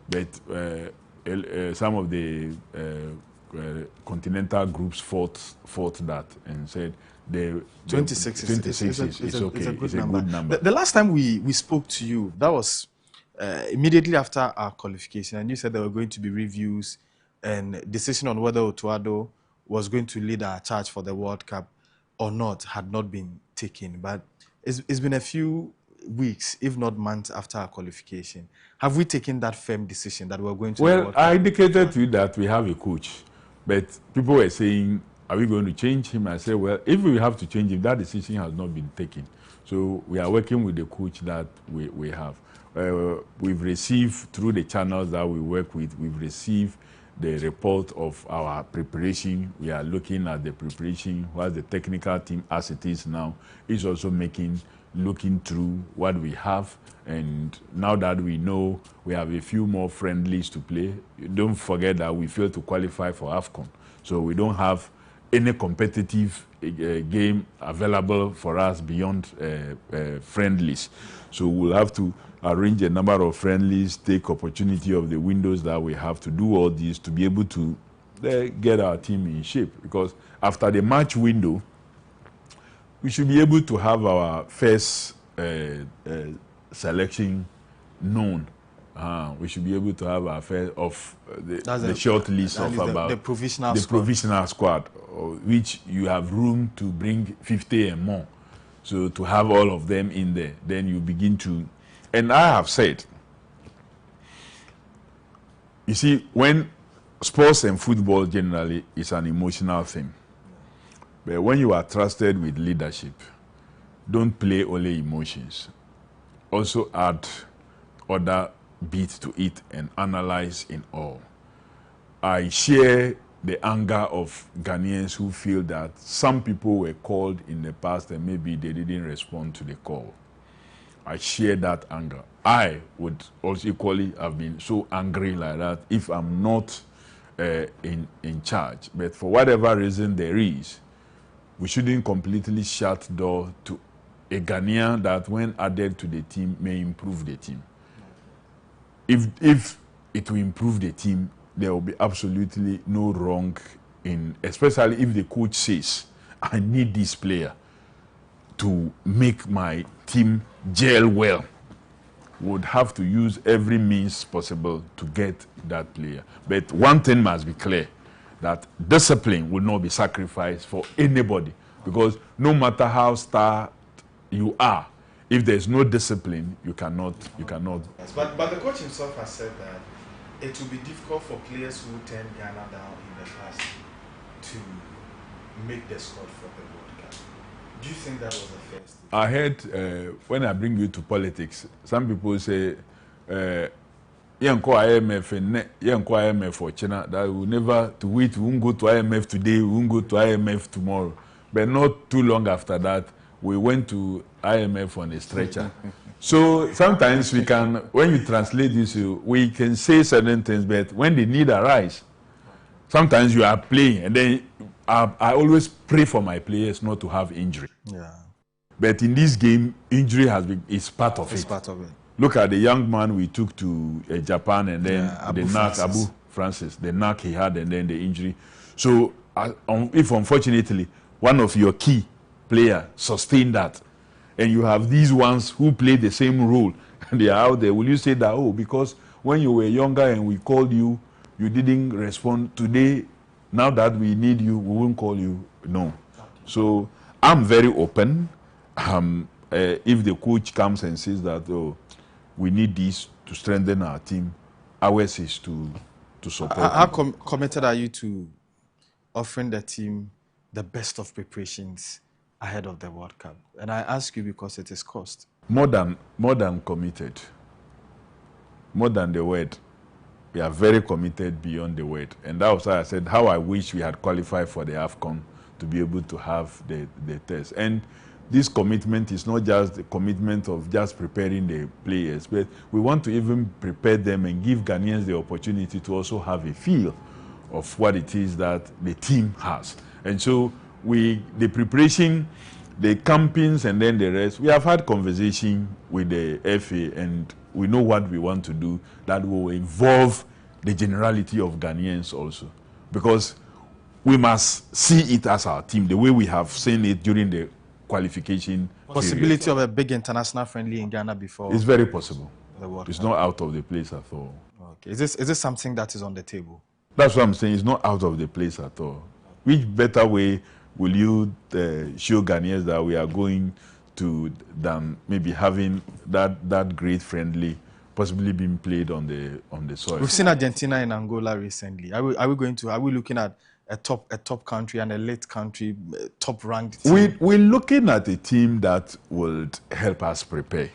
but some of the continental groups fought that and said the 26 is okay. It's a good number. The last time we spoke to you, that was immediately after our qualification, and you said there were going to be reviews and decision on whether Otuado was going to lead our charge for the World Cup or not had not been taken. But it's been a few weeks, if not months, after our qualification. Have we taken that firm decision that we're going to? Well, I indicated to you that we have a coach, but people were saying, are we going to change him? I said, well, if we have to change him, that decision has not been taken. So we are working with the coach that we have. We've received, through the channels that we work with, we've received the report of our preparation. We are looking at the preparation, while the technical team, as it is now, is also looking through what we have. And now that we know we have a few more friendlies to play, don't forget that we failed to qualify for AFCON. So we don't have any competitive game available for us beyond friendlies. So we'll have to arrange a number of friendlies, take opportunity of the windows that we have to do all this to be able to get our team in shape. Because after the match window, we should be able to have our first selection known. We should be able to have our first of the short list of about the provisional squad, which you have room to bring 50 and more. So to have all of them in there, then you begin to. And I have said, you see, when sports and football generally is an emotional thing, but when you are trusted with leadership, don't play only emotions. Also add other beats to it and analyze in all. I share the anger of Ghanaians who feel that some people were called in the past and maybe they didn't respond to the call. I share that anger. I would also equally have been so angry like that if I'm not in charge. But for whatever reason there is, we shouldn't completely shut the door to a Ghanaian that when added to the team may improve the team. If it will improve the team, there will be absolutely no wrong in, especially if the coach says, I need this player to make my team gel well, would have to use every means possible to get that player. But one thing must be clear, that discipline will not be sacrificed for anybody, because no matter how star you are, if there's no discipline, you cannot. Yes, but the coach himself has said that it will be difficult for players who turned Ghana down in the past to make the squad for the World Cup. Do you think that was a fair statement? I heard when I bring you to politics, some people say, IMF for China, that we never to wait, we won't go to IMF today, we won't go to IMF tomorrow. But not too long after that, we went to IMF on a stretcher. So sometimes we can, when you translate this, we can say certain things, but when the need arise, sometimes you are playing, and then I always pray for my players not to have injury. Yeah. But in this game, injury is part of it. It's part of it. Look at the young man we took to Japan, and then Abu Francis, the knock he had, and then the injury. So if unfortunately one of your key players sustained that, and you have these ones who play the same role, and they are out there, will you say that, oh, because when you were younger and we called you, you didn't respond today, now that we need you, we won't call you? No. So I'm very open. If the coach comes and says that, oh, we need this to strengthen our team, ours is to support. How committed are you to offering the team the best of preparations ahead of the World Cup? And I ask you because it is cost. More than committed. More than the word. we are very committed beyond the word. And that was why I said how I wish we had qualified for the AFCON to be able to have the test. And this commitment is not just the commitment of just preparing the players, but we want to even prepare them and give Ghanaians the opportunity to also have a feel of what it is that the team has. And so the preparation, the campings and then the rest, we have had conversation with the FA and we know what we want to do that will involve the generality of Ghanaians also. Because we must see it as our team, the way we have seen it during the qualification Possibility period. of a big international friendly in Ghana before? It's very possible. It's not out of the place at all. Okay. Is this something that is on the table? That's what I'm saying. It's not out of the place at all. Which better way will you show Ghanaians that we are going to than maybe having that great friendly possibly being played on the soil? We've seen Argentina and Angola recently. Are we looking at a top country and a late country, top ranked team? We're looking at a team that will help us prepare.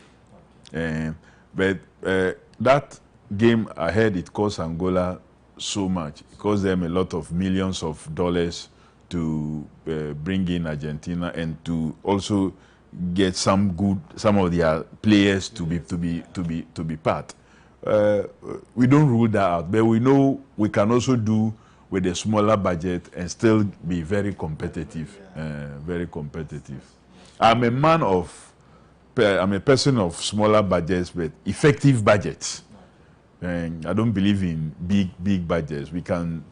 But that game ahead, it cost Angola so much. It cost them a lot of millions of dollars to bring in Argentina and to also get some of their players to be part. We don't rule that out, but we know we can also do with a smaller budget and still be very competitive. Very competitive. I'm a person of smaller budgets but effective budgets. And I don't believe in big budgets. We can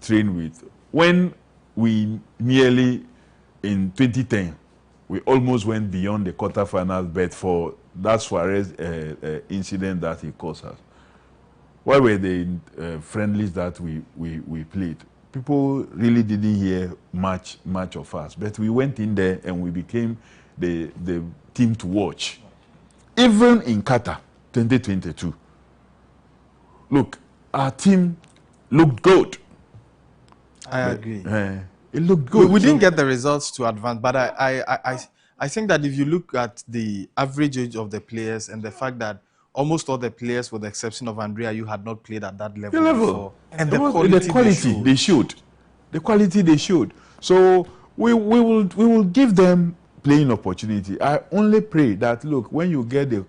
train with. When we nearly, in 2010, we almost went beyond the quarterfinals, but for that Suarez incident that he caused us. What were the friendlies that we played? People really didn't hear much of us, but we went in there and we became the team to watch. Even in Qatar, 2022, look, our team looked good. I agree. It looked good. We didn't get the results to advance, but I think that if you look at the average age of the players and the fact that almost all the players, with the exception of Andrea, you had not played at that level before. And the quality they showed. The quality they showed. So we will give them playing opportunity. I only pray that, look, when you get the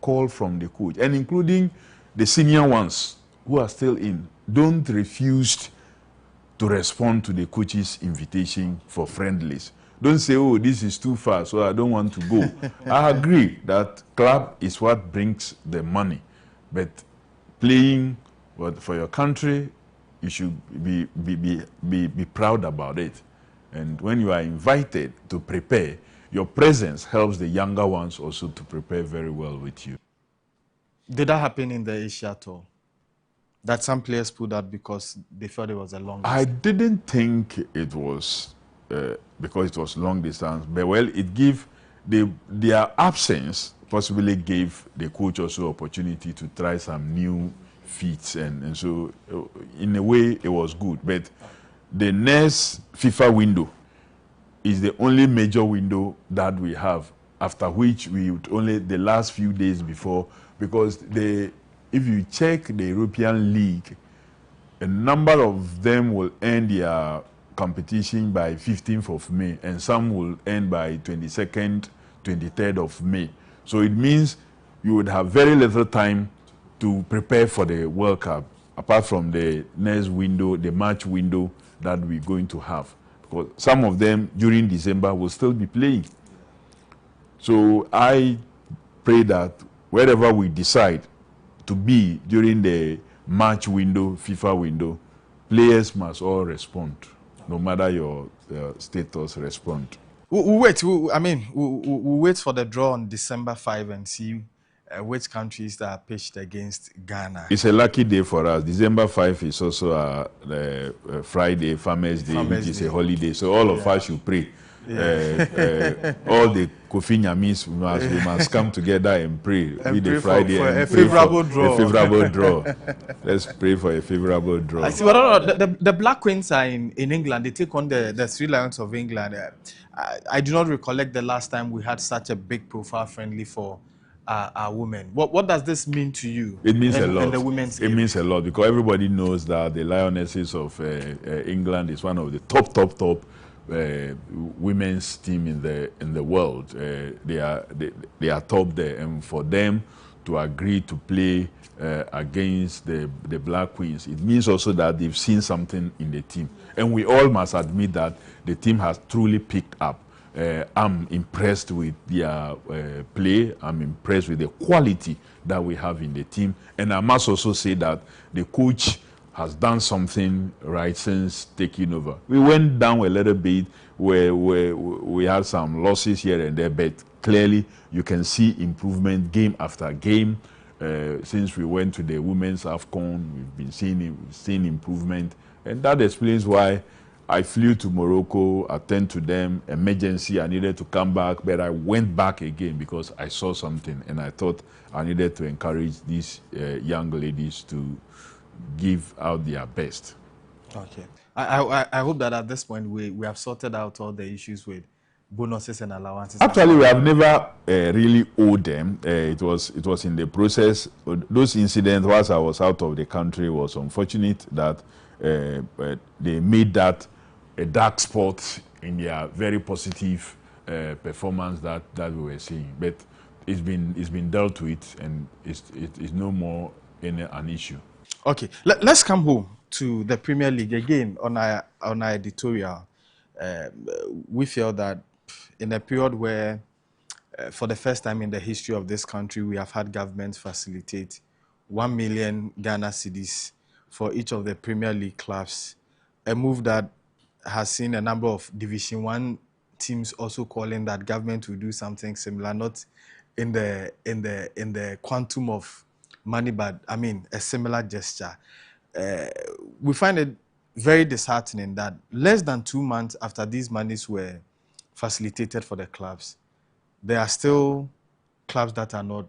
call from the coach, and including the senior ones who are still in, don't refuse to respond to the coach's invitation for friendlies. Don't say, oh, this is too far, so I don't want to go. I agree that club is what brings the money. But playing for your country, you should be proud about it. And when you are invited to prepare, your presence helps the younger ones also to prepare very well with you. Did that happen in the Asia tour? That some players pulled out because they felt it was a long distance? I didn't think it was because it was long distance, but well, it gave their absence possibly gave the coach also opportunity to try some new feats, and so in a way it was good. But the next FIFA window is the only major window that we have, after which we would only the last few days before, because if you check the European League, a number of them will end their competition by 15th of May, and some will end by 22nd, 23rd of May. So it means you would have very little time to prepare for the World Cup, apart from the next window, the March window that we're going to have. Because some of them during December will still be playing. So I pray that wherever we decide to be during the March window, FIFA window, players must all respond, no matter your status, respond. We'll wait. We'll wait for the draw on December 5 and see which countries that are pitched against Ghana. It's a lucky day for us. December 5 is also a Friday, Farmers Day, which is a holiday. So all of us should pray. All the Kofi Nyamis, we must come together and pray with the Friday for and a favorable draw. A favorable draw. Let's pray for a favorable draw. I see. But the Black Queens are in England. They take on the Three Lions of England. I do not recollect the last time we had such a big profile friendly for are women. What does this mean to you? It means a And lot. the women's It game? means a lot because everybody knows that the Lionesses of England is one of the top women's team in the world. They are top there, and for them to agree to play against the Black Queens, it means also that they've seen something in the team, and we all must admit that the team has truly picked up. I'm impressed with their play. I'm impressed with the quality that we have in the team. And I must also say that the coach has done something right since taking over. We went down a little bit where we had some losses here and there, but clearly you can see improvement game after game. Since we went to the Women's AFCON, we've been seeing improvement. And that explains why I flew to Morocco, attend to them, emergency, I needed to come back, but I went back again because I saw something and I thought I needed to encourage these young ladies to give out their best. Okay. I hope that at this point we have sorted out all the issues with bonuses and allowances. Actually, we have never really owed them. It was in the process. Those incidents, whilst I was out of the country, was unfortunate that they made that a dark spot in their very positive performance that we were seeing. But it's been dealt with, and it's no more an issue. Okay, let's come home to the Premier League again. On our editorial, we feel that in a period where, for the first time in the history of this country, we have had governments facilitate 1 million Ghana cedis for each of the Premier League clubs, a move that has seen a number of Division 1 teams also calling that government will do something similar, not in the quantum of money, but I mean a similar gesture. We find it very disheartening that less than 2 months after these monies were facilitated for the clubs, there are still clubs that are not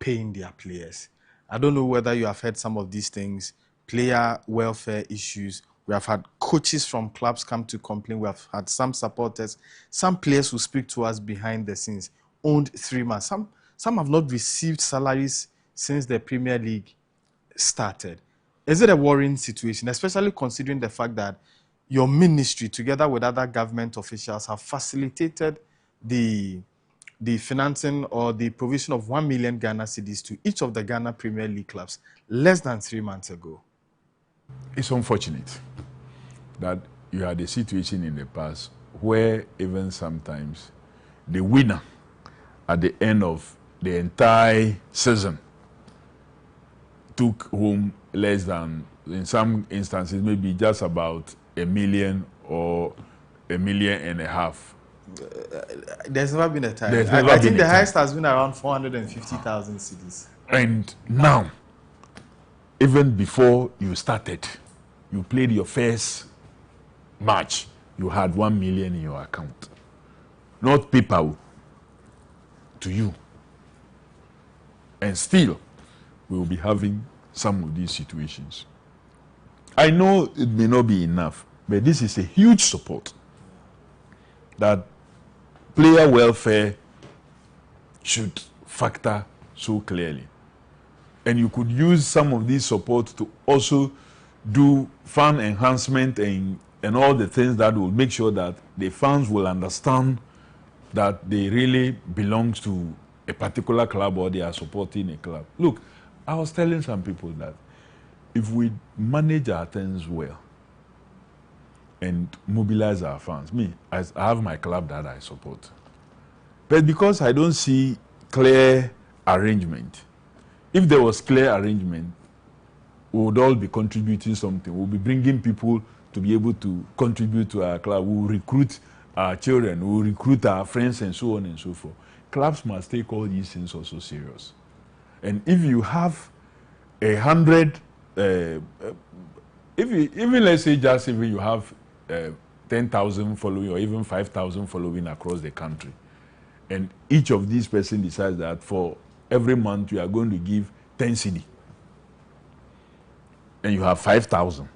paying their players. I don't know whether you have heard some of these things, player welfare issues. We have had coaches from clubs come to complain. We have had some supporters, some players who speak to us behind the scenes, owned 3 months. Some have not received salaries since the Premier League started. Is it a worrying situation, especially considering the fact that your ministry, together with other government officials, have facilitated the financing or the provision of 1 million Ghana cedis to each of the Ghana Premier League clubs less than 3 months ago? It's unfortunate that you had a situation in the past where even sometimes the winner at the end of the entire season took home less than, in some instances, maybe just about 1 million or 1.5 million. There's never been a time. I think the highest has been around 450,000 cedis. And now, even before you started, you played your first match, you had 1 million in your account. Not PayPal to you. And still, we will be having some of these situations. I know it may not be enough, but this is a huge support that player welfare should factor so clearly. And you could use some of this support to also do fan enhancement and all the things that will make sure that the fans will understand that they really belong to a particular club or they are supporting a club. Look, I was telling some people that if we manage our things well and mobilize our fans, I have my club that I support. But because I don't see clear arrangement, if there was clear arrangement, we would all be contributing something. We'll be bringing people to be able to contribute to our club. We'll recruit our children, we'll recruit our friends, and so on and so forth. Clubs must take all these things also serious. And if you have 100, even let's say just even you have 10,000 following or even 5,000 following across the country, and each of these persons decides that for every month you are going to give 10 cedi, and you have 5,000,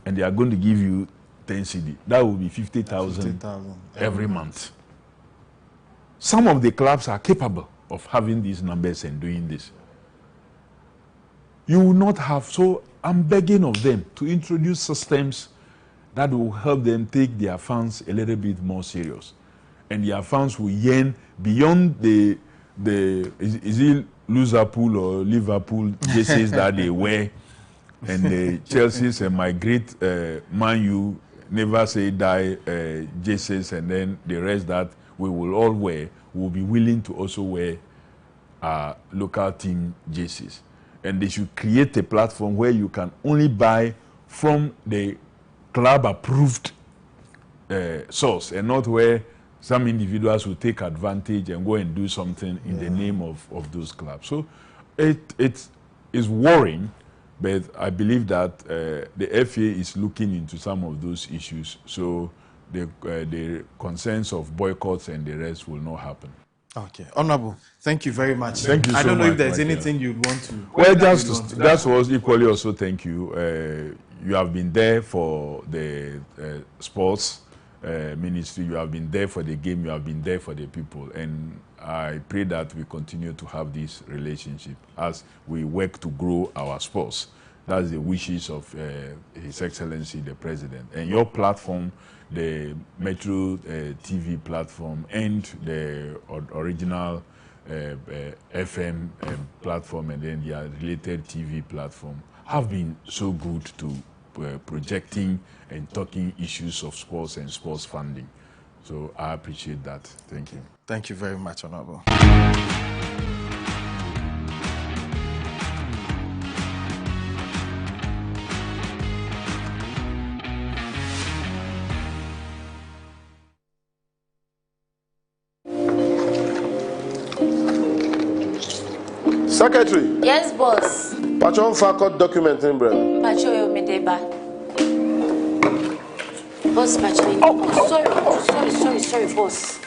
and they are going to give you 10 cedi, that will be 50,000 every month. Some of the clubs are capable of having these numbers and doing this. You will not have, so I'm begging of them to introduce systems that will help them take their fans a little bit more serious. And their fans will yearn beyond is it Liverpool or Liverpool jerseys that they wear, and the Chelsea's and my great Man U never say die jerseys, and then the rest that we will all wear will be willing to also wear local team jerseys. And they should create a platform where you can only buy from the club approved source, and not where some individuals will take advantage and go and do something in the name of those clubs. So it is worrying, but I believe that the FA is looking into some of those issues. So the concerns of boycotts and the rest will not happen. Okay, Honorable, thank you very much. Thank you so much. I don't know if there's anything you'd want to... Well, that was equally also thank you. You have been there for the sports ministry, you have been there for the game, you have been there for the people. And I pray that we continue to have this relationship as we work to grow our sports. That's the wishes of His Excellency, the President. And your platform, the Metro TV platform, and the original FM platform, and then the related TV platform have been so good to projecting and talking issues of sports and sports funding. So I appreciate that. Thank you. Thank you very much, Honorable. Secretary. Yes, boss. Patron Fakot document in bread. Pacho Medeba. Boss, Pacho. Oh, sorry, boss.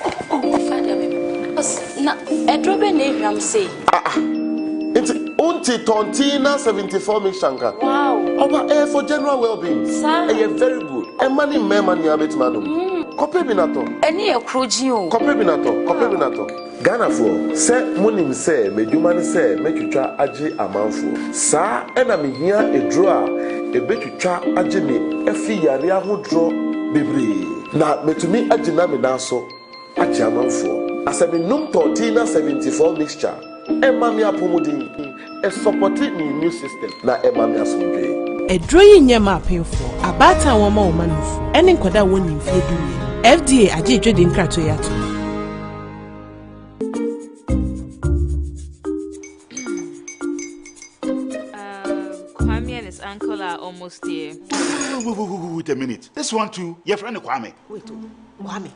Boss, na a drop in name, I'm saying. It's Unti Tontina 74 Mishanka. Wow. Our air for general well-being. Sir. Very good. And money, man, you have it, madam. Kope binato. Any a crujio. Kope binato. Ghana for say munim say medumani say metwitwa age amanfo sa ena me hia edro a ebetwitwa age me afi yare ahodro bebre na metumi agina me na so age amanfo asemi num 1374 mixture ema me apomodin e support me immune system na ema me asomdwe edro yi nyema apemfo abata won ma wo manufo ene nkoda woni mfie duwe FDA age dwede nkrato yato. Uncle are almost here. Wait a minute. This one too, your friend Kwame. Wait, Kwame.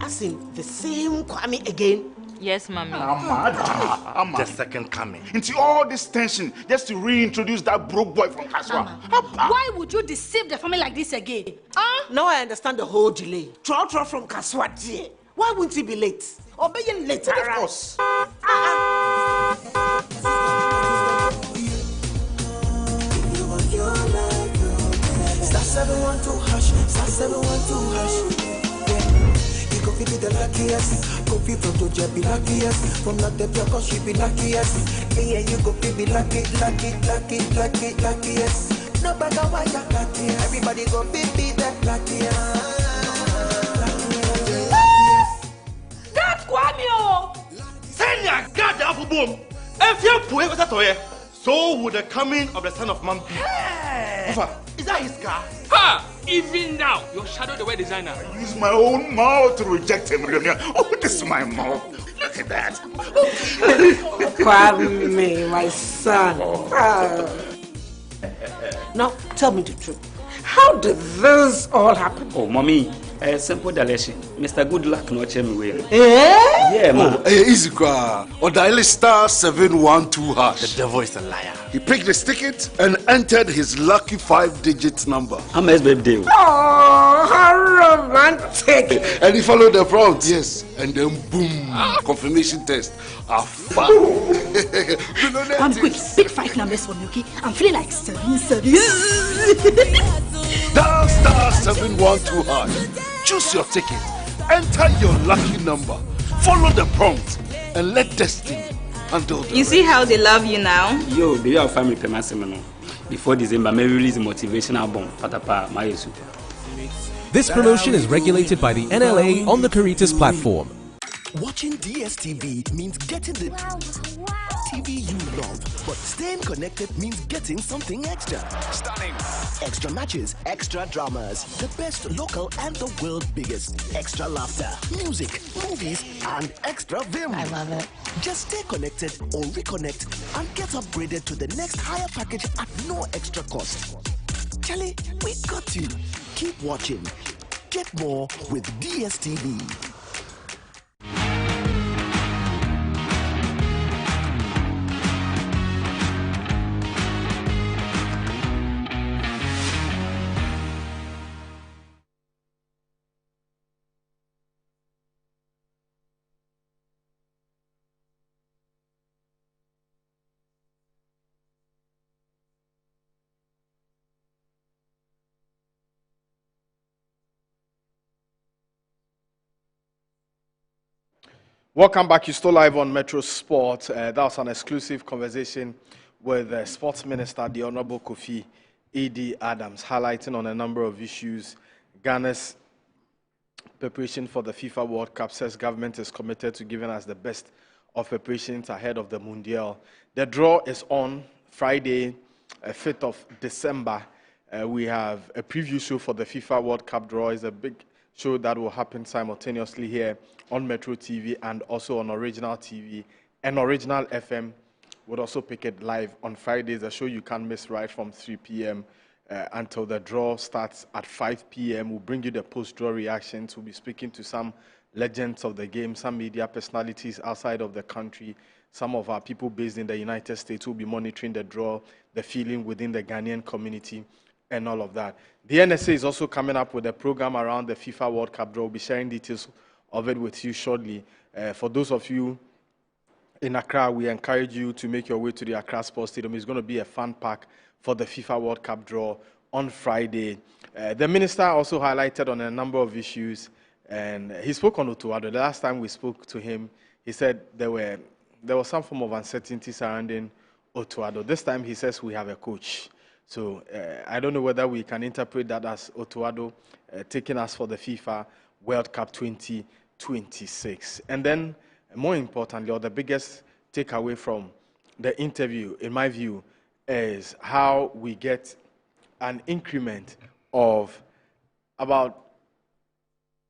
As in the same Kwame again? Yes, Mommy. I'm the second coming. Into all this tension just to reintroduce that broke boy from Kaswa. Why would you deceive the family like this again? Now I understand the whole delay. Troll from Kaswa, dear. Why wouldn't he be late? Or be late? Of course. Star 712 hash, star 712 hash. Yeah, you Kofi be the luckiest. Kofi from Toja be luckiest. From not the cause she be luckiest. Yeah, you Kofi be luckiest. No matter why you're luckiest. Everybody go be the luckiest. That's Kwame! Senya God apple boom. If you put it with so would the coming of the Son of Man be. Is that his car? Ha! Even now, your shadow the way designer. I use my own mouth to reject him. Oh, this is my mouth. Look at that. Kwame, my son. Now, tell me the truth. How did this all happen? Oh, Mommy, a simple delation. Mr. Good Luck no check me way. Yeah, man. Easy cry. Or dial star 712 hash. The devil is a liar. He picked his ticket and entered his lucky 5-digit number. How much baby? Oh, how romantic! And he followed the prompt, yes. And then boom, confirmation test. I'm quick. Pick 5 numbers for me, okay? I'm feeling like 7. Dial star 712 hash. Choose your ticket. Enter your lucky number. Follow the prompt. and let destiny handle the You see how they love you now? Yo, the way our family permits me before December, may release a motivational album. Patapa, my super. This promotion is regulated by the NLA on the Caritas platform. Watching DSTV means getting the TV you love, but staying connected means getting something extra. Stunning. Extra matches, extra dramas, the best local and the world's biggest. Extra laughter, music, movies, and extra vim. I love it. Just stay connected or reconnect and get upgraded to the next higher package at no extra cost. Charlie, we got you. Keep watching. Get more with DSTV. Welcome back. You're still live on Metro Sport. That was an exclusive conversation with Sports Minister, the Honorable Kofi A.D. Adams, highlighting on a number of issues. Ghana's preparation for the FIFA World Cup, says government is committed to giving us the best of preparations ahead of the Mundial. The draw is on Friday, 5th of December. We have a preview show for the FIFA World Cup draw. It's a big show that will happen simultaneously here on Metro TV and also on Original TV, and Original FM would also pick it live on Fridays, a show you can't miss, right from 3 p.m. Until the draw starts at 5 p.m. We'll bring you the post-draw reactions. We'll be speaking to some legends of the game, some media personalities outside of the country, some of our people based in the United States who will be monitoring the draw, the feeling within the Ghanaian community, and all of that. The NSA is also coming up with a program around the FIFA World Cup draw. We'll be sharing details of it with you shortly. For those of you in Accra, we encourage you to make your way to the Accra Sports Stadium. It's going to be a fun pack for the FIFA World Cup draw on Friday. The minister also highlighted on a number of issues, and he spoke on Otuado. The last time we spoke to him, he said there was some form of uncertainty surrounding Otuado. This time he says we have a coach. So I don't know whether we can interpret that as Otuado taking us for the FIFA World Cup 2026. And then, more importantly, or the biggest takeaway from the interview, in my view, is how we get an increment of about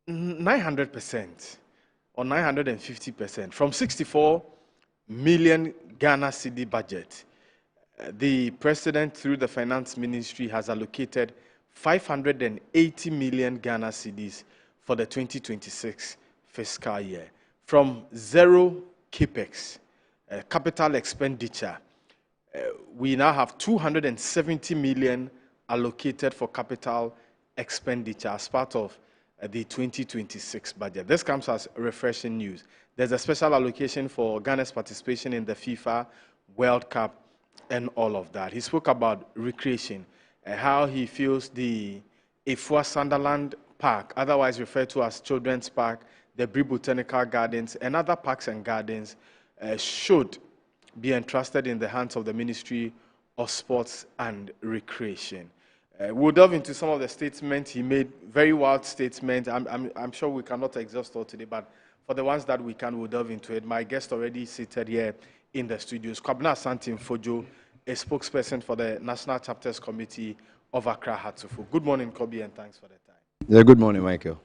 900% or 950% from 64 million Ghana cedi budget. The president, through the finance ministry, has allocated 580 million Ghana cedis for the 2026 fiscal year. From zero capex, capital expenditure, we now have 270 million allocated for capital expenditure as part of the 2026 budget. This comes as refreshing news. There's a special allocation for Ghana's participation in the FIFA World Cup and all of that. He spoke about recreation, how he feels the Efua Sunderland Park, otherwise referred to as Children's Park, the Bri Botanical Gardens, and other parks and gardens should be entrusted in the hands of the Ministry of Sports and Recreation. We'll delve into some of the statements he made, very wild statements. I'm sure we cannot exhaust all today, but for the ones that we can, we'll delve into it. My guest already seated here in the studios, Kwabena Asante Fojo, a spokesperson for the National Chapters Committee of Accra Hatufo. Good morning, Kobe, and thanks for the time. Yeah, good morning, Michael.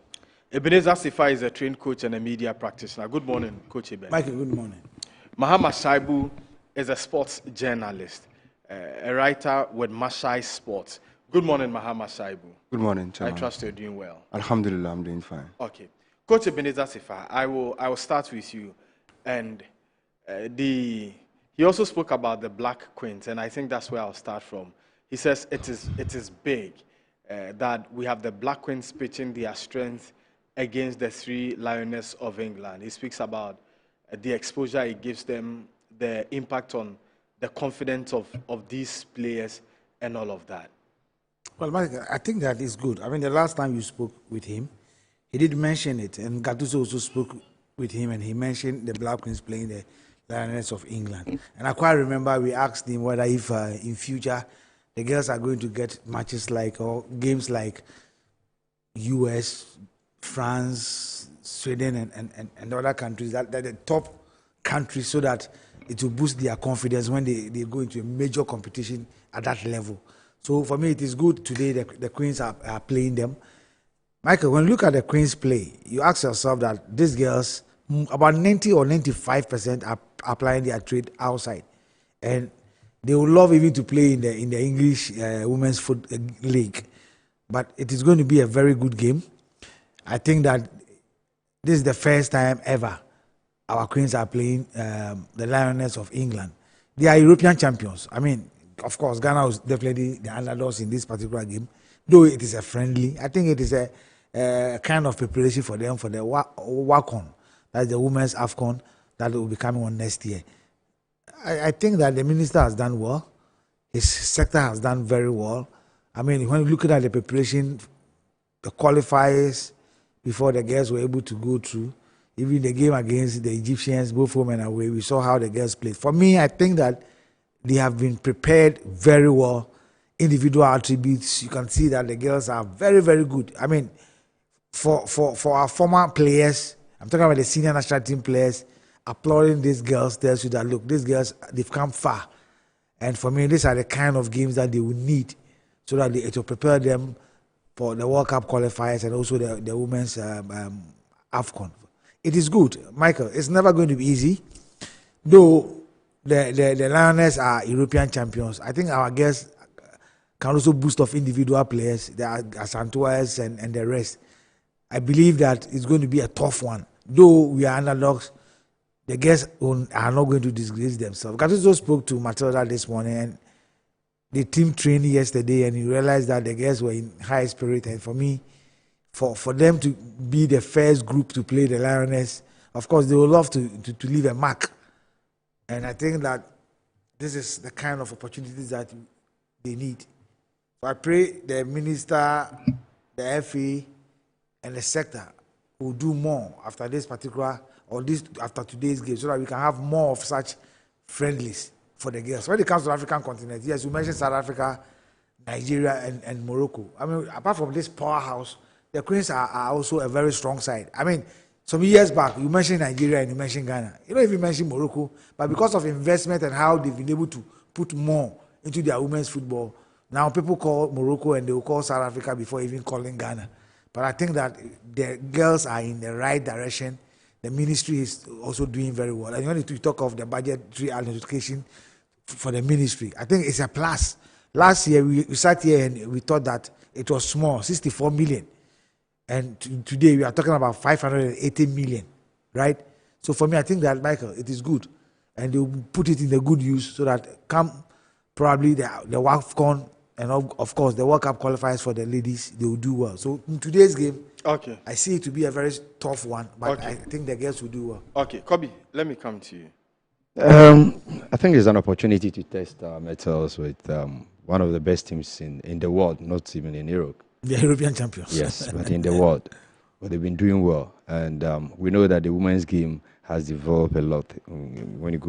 Ebenezer Sifa is a trained coach and a media practitioner. Good morning, Coach Eben. Michael, good morning. Mahama Shaibu is a sports journalist, a writer with Mashai Sports. Good morning, Mahama Shaibu. Good morning, Chairman. I trust you're doing well. Alhamdulillah, I'm doing fine. Okay. Coach Ebenezer Sifa, I will start with you. And he also spoke about the Black Queens, and I think that's where I'll start from. He says it is big that we have the Black Queens pitching their strength against the three Lionesses of England. He speaks about the exposure it gives them, the impact on the confidence of these players, and all of that. Well, Mike, I think that is good. I mean, the last time you spoke with him, he did mention it, and Gattuso also spoke with him, and he mentioned the Black Queens playing the Lioness of England. And I quite remember we asked him whether if in future the girls are going to get matches like or games like US, France, Sweden, and other countries, that the top countries, so that it will boost their confidence when they go into a major competition at that level. So for me, it is good today the Queens are playing them. Michael, when you look at the Queens play, you ask yourself that these girls, about 90 or 95% are applying their trade outside. And they would love even to play in the English Women's Foot League. But it is going to be a very good game. I think that this is the first time ever our Queens are playing the Lioness of England. They are European champions. I mean, of course, Ghana was definitely the underdogs in this particular game, though it is a friendly. I think it is a kind of preparation for them for the WACON, that's the Women's AFCON, that will be coming on next year. I think that the minister has done well. His sector has done very well. I mean, when you look at the preparation, the qualifiers before the girls were able to go through, even the game against the Egyptians, both home and away, we saw how the girls played. For me, I think that they have been prepared very well. Individual attributes, you can see that the girls are very, very good. I mean, for our former players, I'm talking about the senior national team players, applauding these girls tells you that, look, these girls, they've come far. And for me, these are the kind of games that they will need so that it will prepare them for the World Cup qualifiers and also the women's AFCON. It is good, Michael. It's never going to be easy. Though the Lioness are European champions, I think our girls can also boost off individual players, the Asantuas and the rest. I believe that it's going to be a tough one. Though we are underdogs, the girls are not going to disgrace themselves. Gatuso spoke to Matilda this morning, and the team trained yesterday, and you realized that the girls were in high spirit. And for me, for them to be the first group to play the Lioness, of course, they would love to leave a mark. And I think that this is the kind of opportunities that they need. So I pray the minister, the FA, and the sector will do more after this particular, or this after today's game, so that we can have more of such friendlies for the girls. When it comes to the African continent, yes, you mentioned South Africa, Nigeria, and Morocco. I mean, apart from this powerhouse, the Queens are also a very strong side. I mean, some years back, you mentioned Nigeria and you mentioned Ghana. You don't even mention Morocco, but because of investment and how they've been able to put more into their women's football, now people call Morocco and they will call South Africa before even calling Ghana. But I think that the girls are in the right direction. The ministry is also doing very well. And when you talk of the budgetary allocation for the ministry, I think it's a plus. Last year, we sat here and we thought that it was small, 64 million. And today, we are talking about 580 million, right? So for me, I think that, Michael, it is good. And they will put it in the good use so that come probably the WAFCON and, of course, the World Cup qualifiers for the ladies, they will do well. So in today's game, okay, I see it to be a very tough one, but okay, I think the girls will do well. Okay, Kobe, let me come to you. I think it's an opportunity to test our metals with one of the best teams in the world, not even in Europe. The European champions. Yes, but in the world. But they've been doing well. And we know that the women's game has developed a lot when you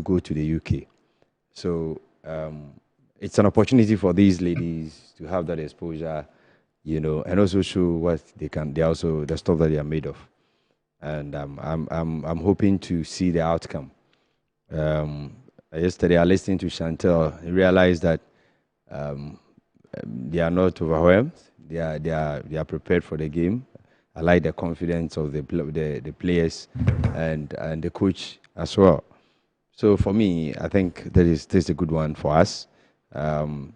go to the UK. So it's an opportunity for these ladies to have that exposure, you know, and also show what they can. They also the stuff that they are made of. And I'm hoping to see the outcome. Yesterday, I listened to Chantel and realized that they are not overwhelmed. They are prepared for the game. I like the confidence of the players and the coach as well. So for me, I think this is a good one for us. You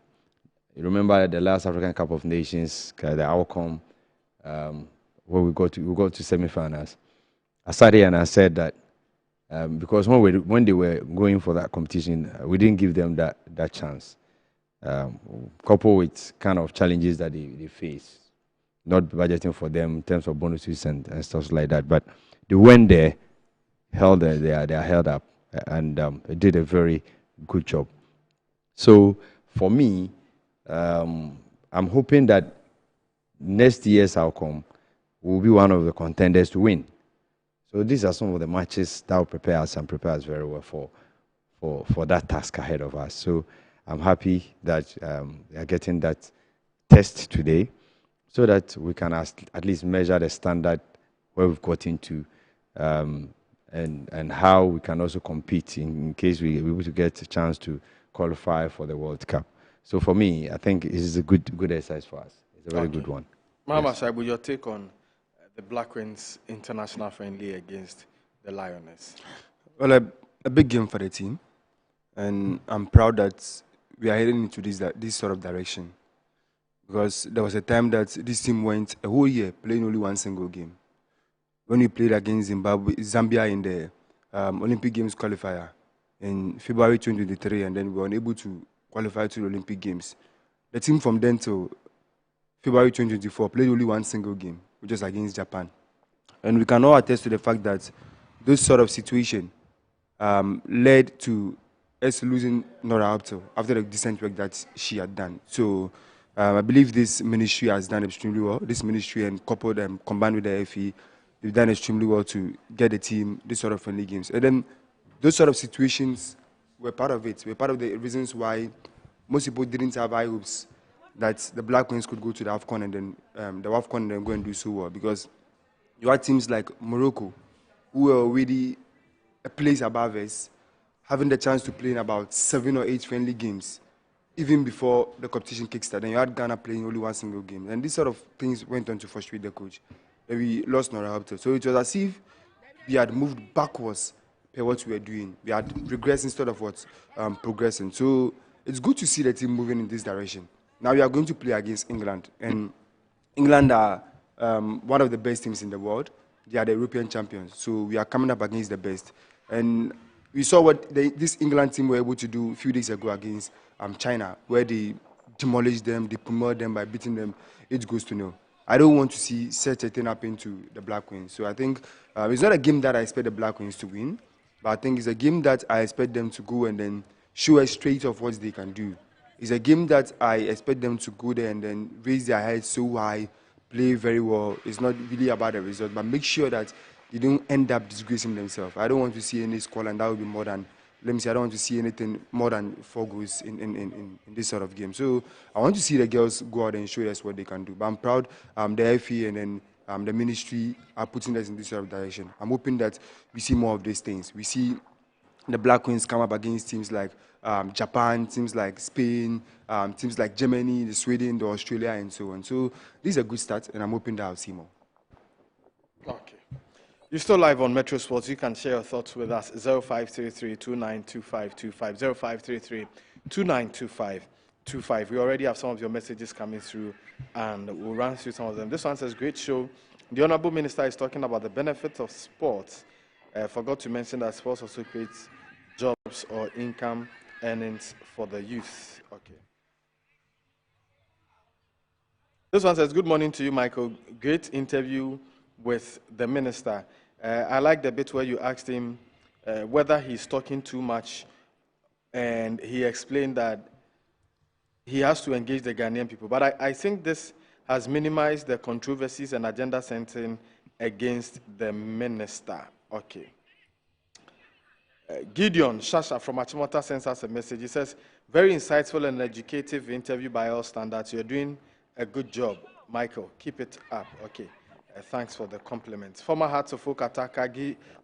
remember the last African Cup of Nations, the outcome, where we got to semi-finals. I sat here and I said that because when they were going for that competition, we didn't give them that chance. Coupled with kind of challenges that they face, not budgeting for them in terms of bonuses and stuff like that. But they went there, they are held up, and they did a very good job. So for me, I'm hoping that next year's outcome will be one of the contenders to win. So these are some of the matches that will prepare us and prepare us very well for that task ahead of us. So I'm happy that we are getting that test today so that we can at least measure the standard where we've got into and how we can also compete in case we're able to get a chance to qualify for the World Cup. So for me, I think it is a good exercise for us. It's a very good one. Mama Shaibu, your take on the Black Queens international friendly against the Lioness? Well, a big game for the team, and I'm proud that we are heading into this sort of direction, because there was a time that this team went a whole year playing only one single game. When we played against Zambia in the Olympic Games qualifier in February 2023, and then we were unable to qualify to the Olympic Games. The team from then to February 2024 played only one single game, which was against Japan. And we can all attest to the fact that this sort of situation led to us losing Nora Apto after the decent work that she had done. So I believe this ministry has done extremely well. This ministry and coupled and combined with the FE, they've done extremely well to get the team this sort of friendly games. And then those sort of situations were part of it. Were part of the reasons why most people didn't have high hopes that the Black Queens could go to the AFCON and then the AFCON and then go and do so well, because you had teams like Morocco, who were already a place above us, having the chance to play in about 7 or 8 friendly games, even before the competition kickstarted. And you had Ghana playing only one single game. And these sort of things went on to frustrate the coach. And we lost Nora Hapter. So it was as if we had moved backwards per what we were doing. We had regressed instead of what progressing. So it's good to see the team moving in this direction. Now we are going to play against England. And England are one of the best teams in the world. They are the European champions. So we are coming up against the best. And we saw what this England team were able to do a few days ago against China, where they demolished them, they promoted them by beating them 8-0. I don't want to see such a thing happen to the Black Queens. So I think it's not a game that I expect the Black Queens to win, but I think it's a game that I expect them to go and then show us straight of what they can do. It's a game that I expect them to go there and then raise their heads so high, play very well. It's not really about the result, but make sure that they don't end up disgracing themselves. I don't want to see any score, and that would be more than, let me say, I don't want to see anything more than 4 goals in this sort of game. So I want to see the girls go out and show us what they can do. But I'm proud the FE and then the ministry are putting us in this sort of direction. I'm hoping that we see more of these things. We see the Black Queens come up against teams like Japan, teams like Spain, teams like Germany, the Sweden, the Australia, and so on. So this is a good start, and I'm hoping that I'll see more. Okay. You're still live on Metro Sports. You can share your thoughts with us. 0533-292525. 0533-292525. We already have some of your messages coming through, and we'll run through some of them. This one says, great show. The Honorable Minister is talking about the benefits of sports. Forgot to mention that sports also creates jobs or income earnings for the youth. Okay. This one says, good morning to you, Michael. Great interview with the minister. I like the bit where you asked him whether he's talking too much, and he explained that he has to engage the Ghanaian people. But I think this has minimized the controversies and agenda setting against the minister. Okay. Gideon Shasha from Achimota sends us a message. He says, very insightful and educative interview by all standards. You're doing a good job, Michael. Keep it up. Okay. Thanks for the compliments. Former Hearts of Oak attacker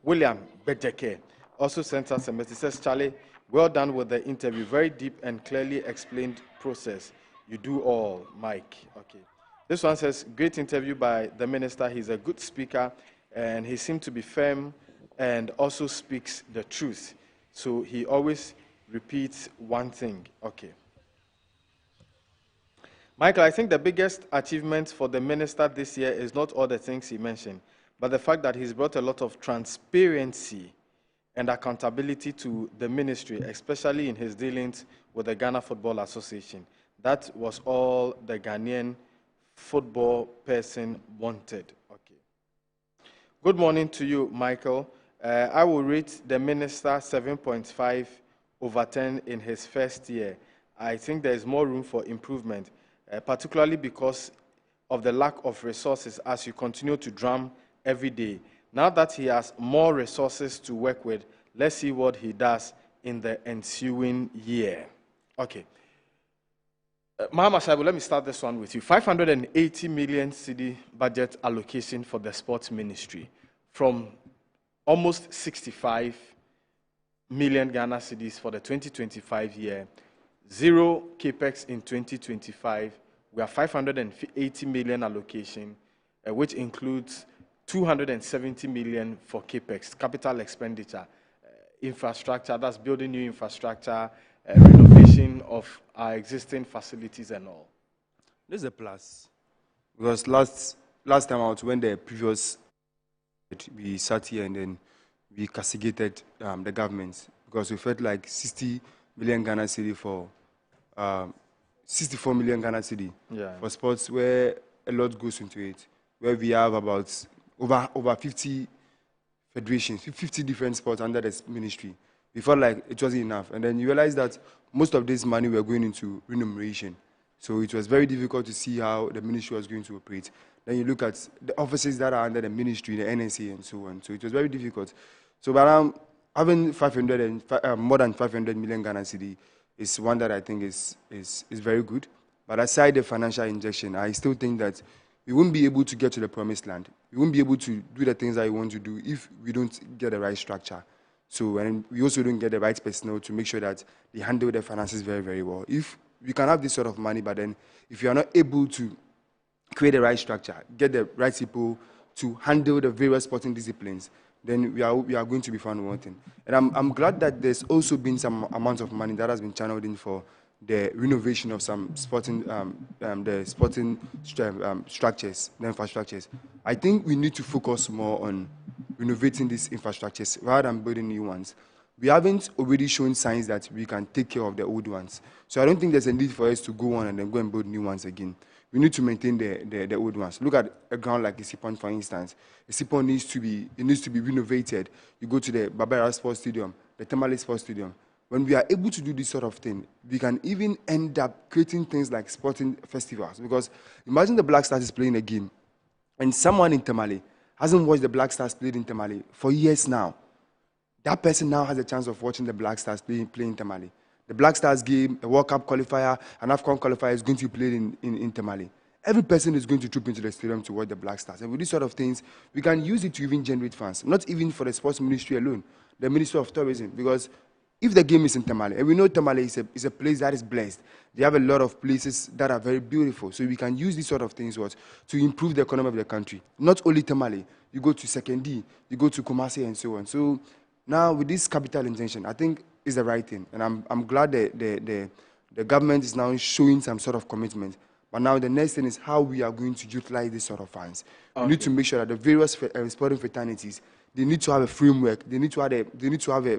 William Bejeke also sent us a message. He says, Charlie, well done with the interview. Very deep and clearly explained process. You do all, Mike. Okay. This one says, great interview by the minister. He's a good speaker, and he seemed to be firm and also speaks the truth. So he always repeats one thing. Okay. Michael, I think the biggest achievement for the minister this year is not all the things he mentioned, but the fact that he's brought a lot of transparency and accountability to the ministry, especially in his dealings with the Ghana Football Association. That was all the Ghanaian football person wanted. Okay. Good morning to you, Michael. I will rate the minister 7.5 over 10 in his first year. I think there is more room for improvement, particularly because of the lack of resources as you continue to drum every day. Now that he has more resources to work with, let's see what he does in the ensuing year. Okay. Mahama Shaibu, let me start this one with you. 580 million cedi budget allocation for the sports ministry from almost 65 million Ghana cedis for the 2025 year. Zero capex in 2025. We have 580 million allocation, which includes 270 million for capex, capital expenditure, infrastructure, that's building new infrastructure, renovation of our existing facilities and all. This is a plus. Because last time out, when the previous, we sat here and then we castigated the government because we felt like 60 million Ghana cedi for 64 million Ghana cedi for sports, where a lot goes into it, where we have about over 50 federations, 50 different sports under this ministry. We felt like it wasn't enough. And then you realize that most of this money were going into remuneration. So it was very difficult to see how the ministry was going to operate. Then you look at the offices that are under the ministry, the NSA and so on. So it was very difficult. So but having more than 500 million Ghana cedi is one that I think is very good. But aside the financial injection, I still think that we won't be able to get to the promised land. We won't be able to do the things that we want to do if we don't get the right structure. So, and we also don't get the right personnel to make sure that they handle their finances very, very well. If we can have this sort of money, but then if you are not able to create the right structure, get the right people to handle the various sporting disciplines, then we are going to be found wanting. And I'm glad that there's also been some amount of money that has been channeled in for the renovation of some sporting, structures, the infrastructures. I think we need to focus more on renovating these infrastructures rather than building new ones. We haven't already shown signs that we can take care of the old ones. So I don't think there's a need for us to go on and then go and build new ones again. We need to maintain the old ones. Look at a ground like Isipon, for instance. Isipon needs to be renovated. You go to the Barbara Sports Stadium, the Tamale Sports Stadium. When we are able to do this sort of thing, we can even end up creating things like sporting festivals. Because imagine the Black Stars is playing a game, and someone in Tamale hasn't watched the Black Stars play in Tamale for years now. That person now has a chance of watching the Black Stars play in Tamale. The Black Stars game, a World Cup qualifier, an AFCON qualifier is going to be played in Tamale. Every person is going to troop into the stadium to watch the Black Stars. And with these sort of things, we can use it to even generate funds, not even for the sports ministry alone, the Ministry of Tourism. Because if the game is in Tamale, and we know Tamale is a place that is blessed, they have a lot of places that are very beautiful. So we can use these sort of things to improve the economy of the country. Not only Tamale, you go to Sekendi, you go to Kumasi and so on. So now with this capital intention, I think is the right thing. And I'm glad that the government is now showing some sort of commitment. But now the next thing is how we are going to utilize this sort of funds. Okay. We need to make sure that the various sporting fraternities, they need to have a framework, they need to have a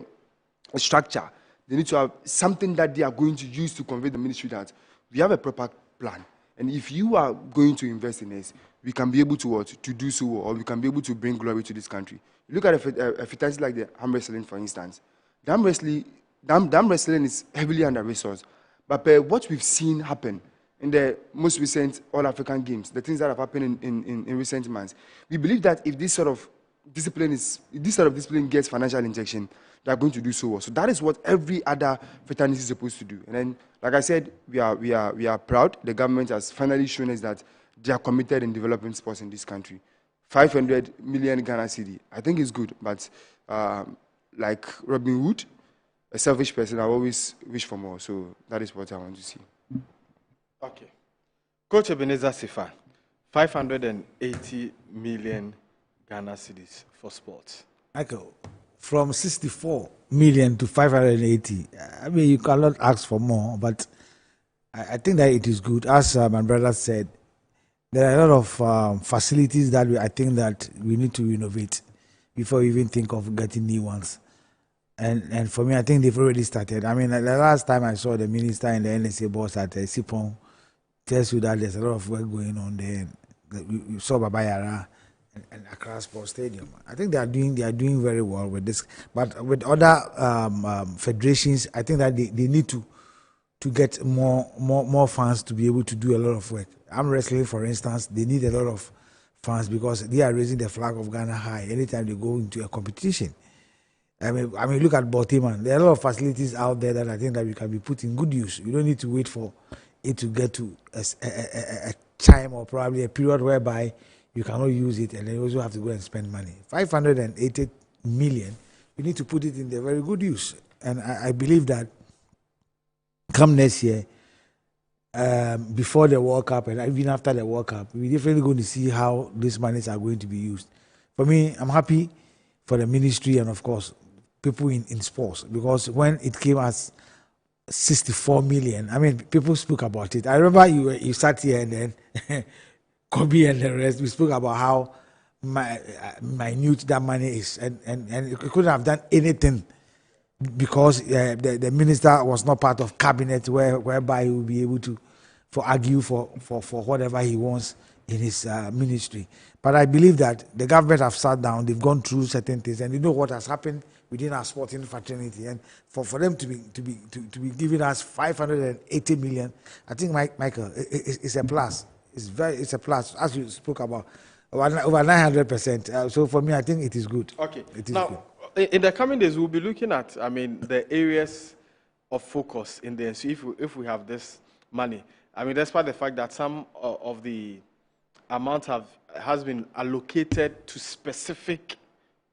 structure. They need to have something that they are going to use to convey the ministry that we have a proper plan. And if you are going to invest in this, we can be able to do so, or we can be able to bring glory to this country. You look at a fraternity like the arm wrestling, for instance. The arm wrestling is heavily under-resourced. But what we've seen happen in the most recent All-African Games, the things that have happened in recent months, we believe that if this sort of discipline gets financial injection, they are going to do so well. So that is what every other fraternity is supposed to do. And then, like I said, we are proud. The government has finally shown us that they are committed in developing sports in this country. 500 million Ghana cedi, I think is good. But like Robin Hood, a selfish person, I always wish for more. So that is what I want to see. Okay. Coach Ebenezer Sifa, 580 million Ghana cedis for sports. Michael, from 64 million to 580, I mean, you cannot ask for more, but I think that it is good. As my brother said, there are a lot of facilities that I think that we need to renovate before we even think of getting new ones. And for me, I think they've already started. I mean, the last time I saw the minister and the NSA boss at Sipon, tells you that there's a lot of work going on there. You saw Babayara and Accra Sports Stadium. I think they are doing very well with this. But with other federations, I think that they need to get more funds to be able to do a lot of work. Arm wrestling, for instance, they need a lot of fans because they are raising the flag of Ghana high anytime they go into a competition. I mean, look at Baltimore. There are a lot of facilities out there that I think that we can be put in good use. You don't need to wait for it to get to a time or probably a period whereby you cannot use it, and then you also have to go and spend money. 580 million, you need to put it in the very good use. And I believe that come next year, before the World Cup and even after the World Cup, we're definitely going to see how these monies are going to be used. For me, I'm happy for the ministry and, of course, people in sports, because when it came as 64 million, I mean, people spoke about it. I remember you sat here and then Kobe and the rest, we spoke about how minute that money is, and it couldn't have done anything because the minister was not part of cabinet whereby he will be able to argue for whatever he wants in his ministry. But I believe that the government have sat down, they've gone through certain things, and you know what has happened within our sporting fraternity, and for them to be giving us 580 million, I think, Michael, it's a plus. It's a plus, as you spoke about, over 900%. So for me, I think it is good. Okay. It is now, good. In the coming days, we'll be looking at, the areas of focus in there. So if we have this money, despite the fact that some of the amount has been allocated to specific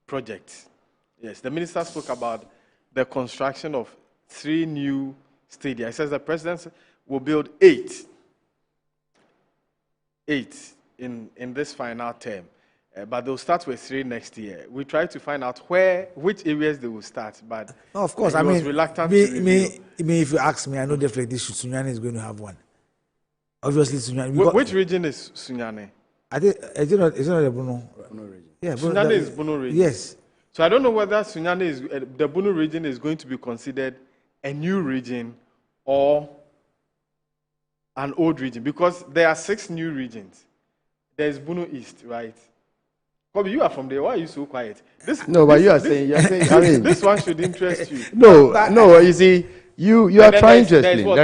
projects. Yes, the minister spoke about the construction of 3 new stadia. He says the president will build 8 in this final term. But they'll start with 3 next year. We try to find out which areas they will start, but no, of course, he was reluctant to reveal. If you ask me, I know definitely Sunyani is going to have one. Obviously, Sunyani. Which region is Sunyani? I think it's not the Bono region. Yeah, Sunyani is Bono region. Yes. So I don't know whether Sunyani is the Bono region is going to be considered a new region or an old region, because there are 6 new regions. There is Bono East, right? Kobe, you are from there. Why are you so quiet? But you are saying. I mean, this one should interest you. No. You see, you are trying to explain.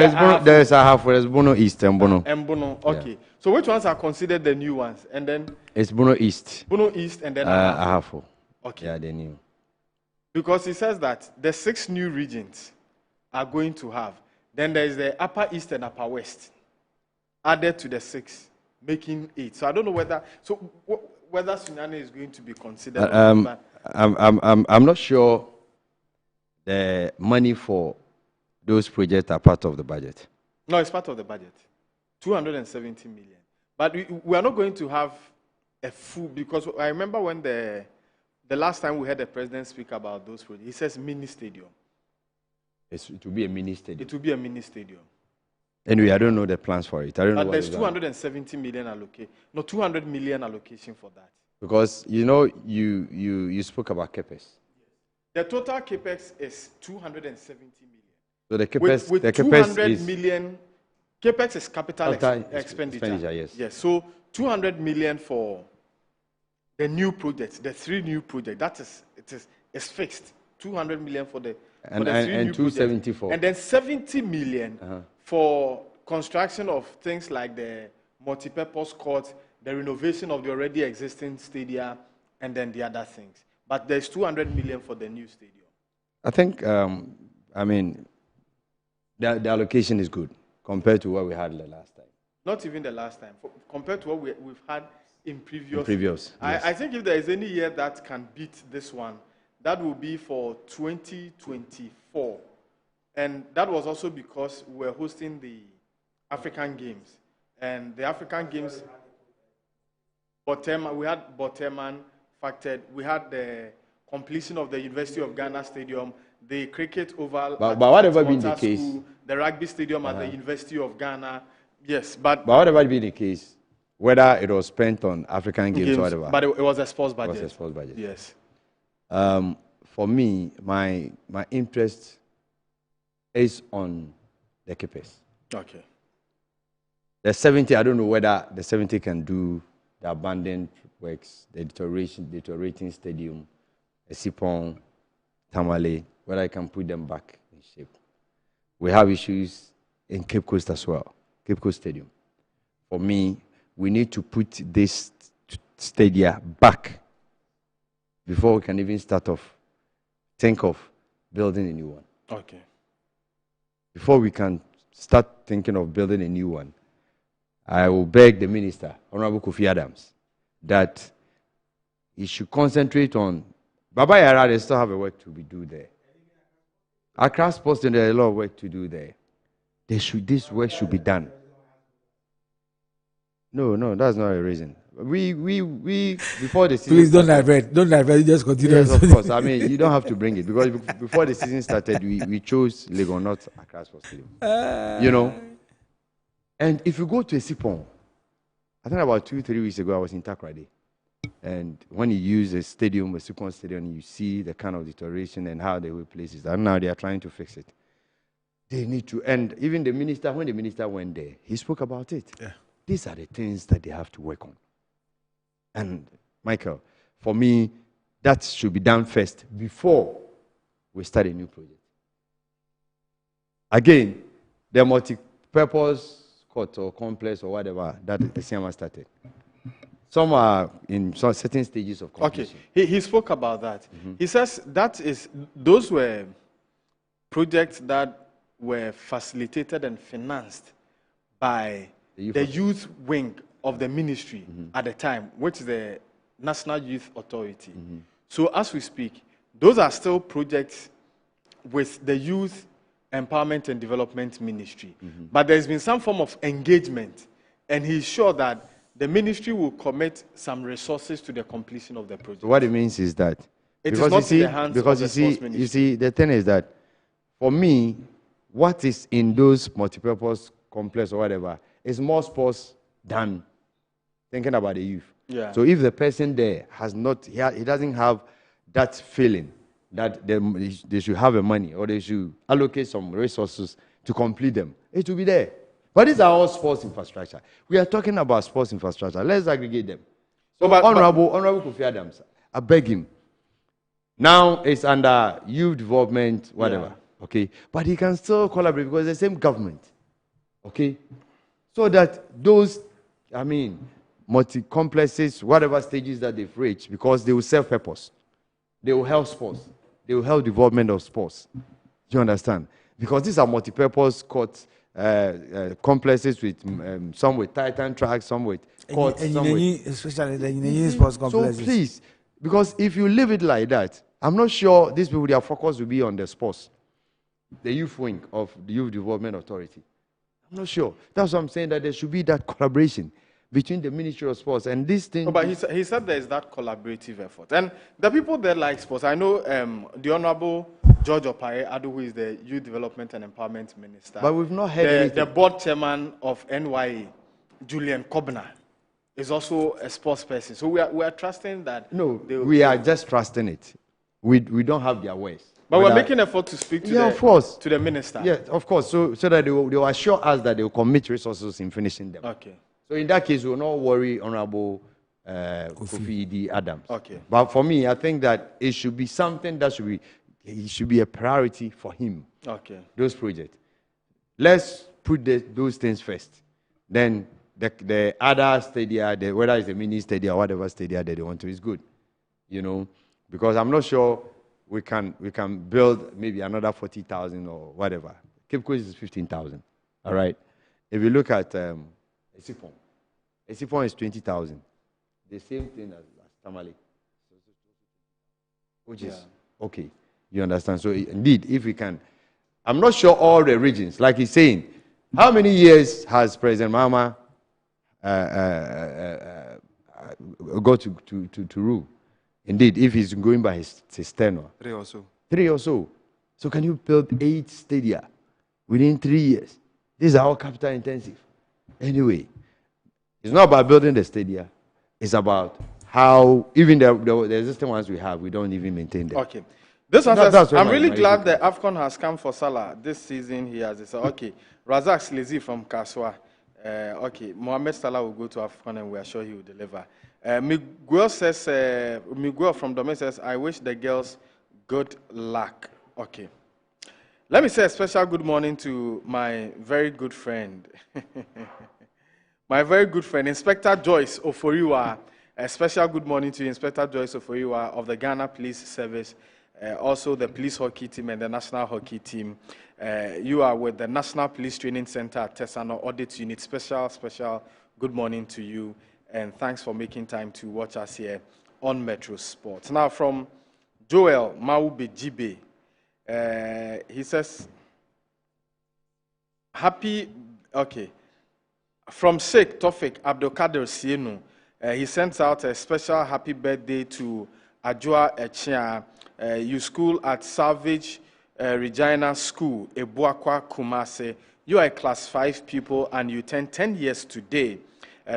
There is Ahafo, there is Bono East and Bono. And Bono. Okay. Yeah. So which ones are considered the new ones? And then it's Bono East. Bono East and then Ahafo. Okay. Yeah, they new. Because he says that the 6 new regions are going to have. Then there is the Upper East and Upper West added to the 6, making 8. So I don't know whether Sunyani is going to be considered. I'm not sure the money for those projects are part of the budget. No, it's part of the budget. 270 million. But we are not going to have a full, because I remember when the last time we heard the president speak about those projects, he says mini stadium. It will be a mini stadium. It will be a mini stadium. Anyway, I don't know the plans for it. I don't know. There's 270 million allocation. No, 200 million allocation for that. Because you spoke about CAPEX. The total CAPEX is 270 million. So the CAPEX, with the 200 million, CAPEX is capital expenditure. Yes. So 200 million for the new projects, the 3 new projects. That is, it's fixed. 200 million for the and 3 new 270 projects. And then 70 million for construction of things like the multi-purpose court, the renovation of the already existing stadia, and then the other things. But there's 200 million for the new stadium. I think, the allocation is good compared to what we had the last time. Not even the last time. Compared to what we've had in previous. Yes. I think if there is any year that can beat this one, that will be for 2024. And that was also because we were hosting the African Games. And the African Games, we had Boteman factored. We had the completion of the University of Ghana Stadium, the cricket oval. But whatever been the case, the rugby stadium at the University of Ghana. Yes, but whatever be the case, whether it was spent on African Games or whatever. But it was a sports budget. It was a sports budget. Yes. For me, my interest is on the keepers. Okay. The 70, I don't know whether the 70 can do the abandoned works, the deteriorating stadium, a Sipon, Tamale, whether I can put them back in shape. We have issues in Cape Coast as well, Cape Coast Stadium. For me, we need to put this stadia back before we can even think of building a new one. Okay. Before we can start thinking of building a new one, I will beg the minister, Honorable Kofi Adams, that he should concentrate on Baba Yara. They still have a work to be do there. Accra Sports, there's a lot of work to do there. This work should be done. No, that's not a reason. We before the season. Please don't divert. Don't divert. Just continue. Yes, of course. I mean, you don't have to bring it because before the season started, we chose Legon, not Accra Sports Stadium. You know. And if you go to Esipon, I think about 2-3 weeks ago, I was in Takrady. And when you use a stadium, a Esipon stadium, you see the kind of deterioration and how they will place it. And now they are trying to fix it. They need to. And even the minister, when the minister went there, he spoke about it. Yeah. These are the things that they have to work on. And, Michael, for me, that should be done first before we start a new project. Again, the multi-purpose court or complex or whatever that the CMA started. Some are in some certain stages of completion. Okay, he spoke about that. He says those were projects that were facilitated and financed by the youth wing of the ministry at the time, which is the National Youth Authority. So as we speak, those are still projects with the Youth Empowerment and Development Ministry. But there's been some form of engagement, and he's sure that the ministry will commit some resources to the completion of the project. What it means is that it is not in the hands of the sports ministry. You see, the thing is that for me, what is in those multipurpose complex or whatever is more sports than thinking about the youth. Yeah. So if the person there has not, he doesn't have that feeling that they should have the money or they should allocate some resources to complete them, it will be there. But these are all sports infrastructure. We are talking about sports infrastructure. Let's aggregate them. So, Honorable Kofi Adams, I beg him. Now it's under youth development, whatever. Yeah. Okay, but he can still collaborate because it's the same government. Okay, so that those, multi-complexes, whatever stages that they've reached, because they will serve purpose. They will help sports. They will help development of sports. Do you understand? Because these are multi-purpose courts, complexes with some with Titan tracks, some with courts, especially the sports complexes. So please, because if you leave it like that, I'm not sure these people, their focus will be on the sports, the youth wing of the Youth Development Authority. I'm not sure. That's what I'm saying, that there should be that collaboration between the Ministry of Sports and this thing. But he said there is that collaborative effort. And the people that like sports, I know the Honorable George Opaye Adu, who is the Youth Development and Empowerment Minister. But we've not heard anything. The board chairman of NYA, Julian Kobner, is also a sports person. So we are trusting that. No, we are just trusting it. We don't have their words. But we're making an effort to speak to, to the minister. Yeah, of course. So that they will assure us that they will commit resources in finishing them. Okay. So in that case, we will not worry Honorable Kofi Adams. Okay. But for me, I think that it should be something that should be a priority for him. Okay. Those projects. Let's put those things first. Then the other stadia, whether it's the mini stadia or whatever stadia that they want to, is good. You know, because I'm not sure we can build maybe another 40,000 or whatever. Cape Coast is 15,000. All right. If you look at Esipon is 20,000. The same thing as Tamale, which is okay. You understand? So indeed, if we can, I'm not sure all the regions, like he's saying, how many years has President Mahama got to rule? Indeed, if he's going by his tenure. 3 or so. 3 or so. So can you build 8 stadia within 3 years? These are all capital intensive. Anyway, it's not about building the stadia. It's about how even the existing ones we have, we don't even maintain them. Okay. This one says, I'm really glad the AFCON has come for Salah. This season he has it. Okay. Razak Slezi from Kaswa. Okay. Mohamed Salah will go to AFCON and we are sure he will deliver. Miguel from Domain says, I wish the girls good luck. Okay. Let me say a special good morning to my very good friend. My very good friend, Inspector Joyce Oforiwa. A special good morning to Inspector Joyce Ofoyiwa of the Ghana Police Service, also the police hockey team and the national hockey team. You are with the National Police Training Center at Tesano Audit Unit. Special good morning to you, and thanks for making time to watch us here on Metro Sports. Now from Joel Maubejibe, he says, from Sheikh Tofik Abdelkader Sienu, he sends out a special happy birthday to Ajua Echia. You school at Salvage Regina School, Ebuakwa, Kumase. You are a class 5 pupil and you turn 10 years today.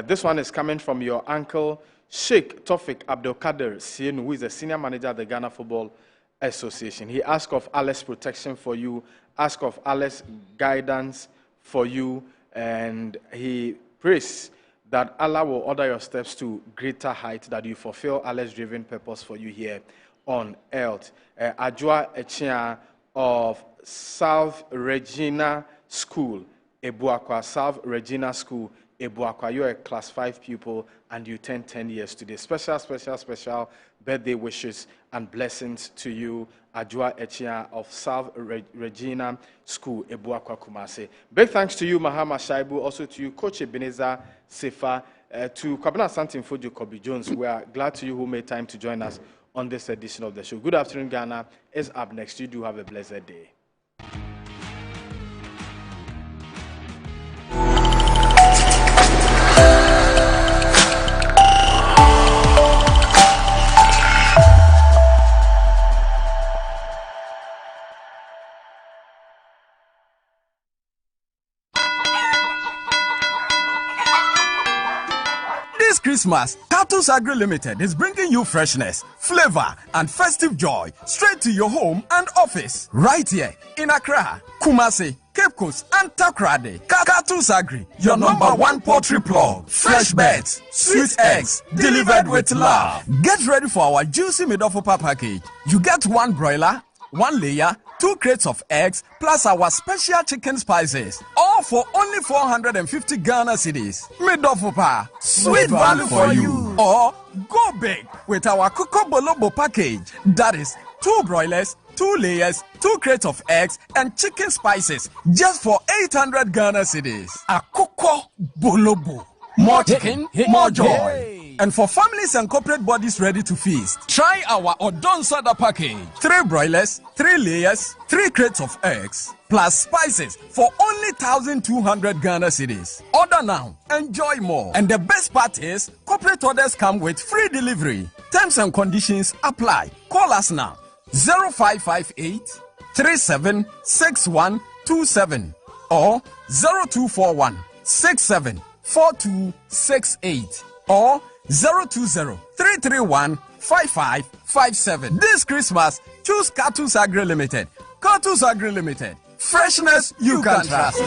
This one is coming from your uncle, Sheikh Tofik Abdelkader Sienu, who is a senior manager at the Ghana Football Association. He asks of Allah's protection for you, asks of Allah's guidance for you, and he prays that Allah will order your steps to greater height, that you fulfill Allah's driven purpose for you here on earth. Ajua Echia of South Regina School, Ebuakwa, South Regina School, Ebuakwa. You're a class 5 pupil and you turn 10 years today. Special birthday wishes and blessings to you, Ajua Echia of South Regina School, Ebuakwa, Kumase. Big thanks to you, Mahama Shaibu, also to you, Coach Ebenezer Sefa, to Kwabena Santinfojo Kobe Jones. We are glad to you who made time to join us on this edition of the show. Good afternoon, Ghana is up next. You do have a blessed day. This Christmas, Cartoons Agri Limited is bringing you freshness, flavor, and festive joy straight to your home and office. Right here in Accra, Kumasi, Cape Coast, and Takrade. Cartoons Agri, your #1 poultry plug. Fresh birds, sweet eggs, delivered with love. Get ready for our juicy Midofopa package. You get 1 broiler, 1 layer, 2 crates of eggs, plus our special chicken spices. All for only 450 Ghana cedis. Midofopa, sweet value for you. Or go big with our Coco Bolobo package. That is 2 broilers, 2 layers, 2 crates of eggs, and chicken spices. Just for 800 Ghana cedis. A Coco Bolobo. More chicken, more joy. And for families and corporate bodies ready to feast, try our Odon Soda package. 3 broilers, 3 layers, 3 crates of eggs, plus spices for only 1,200 Ghana cedis. Order now, enjoy more. And the best part is, corporate orders come with free delivery. Terms and conditions apply. Call us now. 0558 376127 or 0241 674268 or 020-331-5557. This Christmas, choose Cartoons Agri Limited. Cartoons Agri Limited. Freshness you can trust.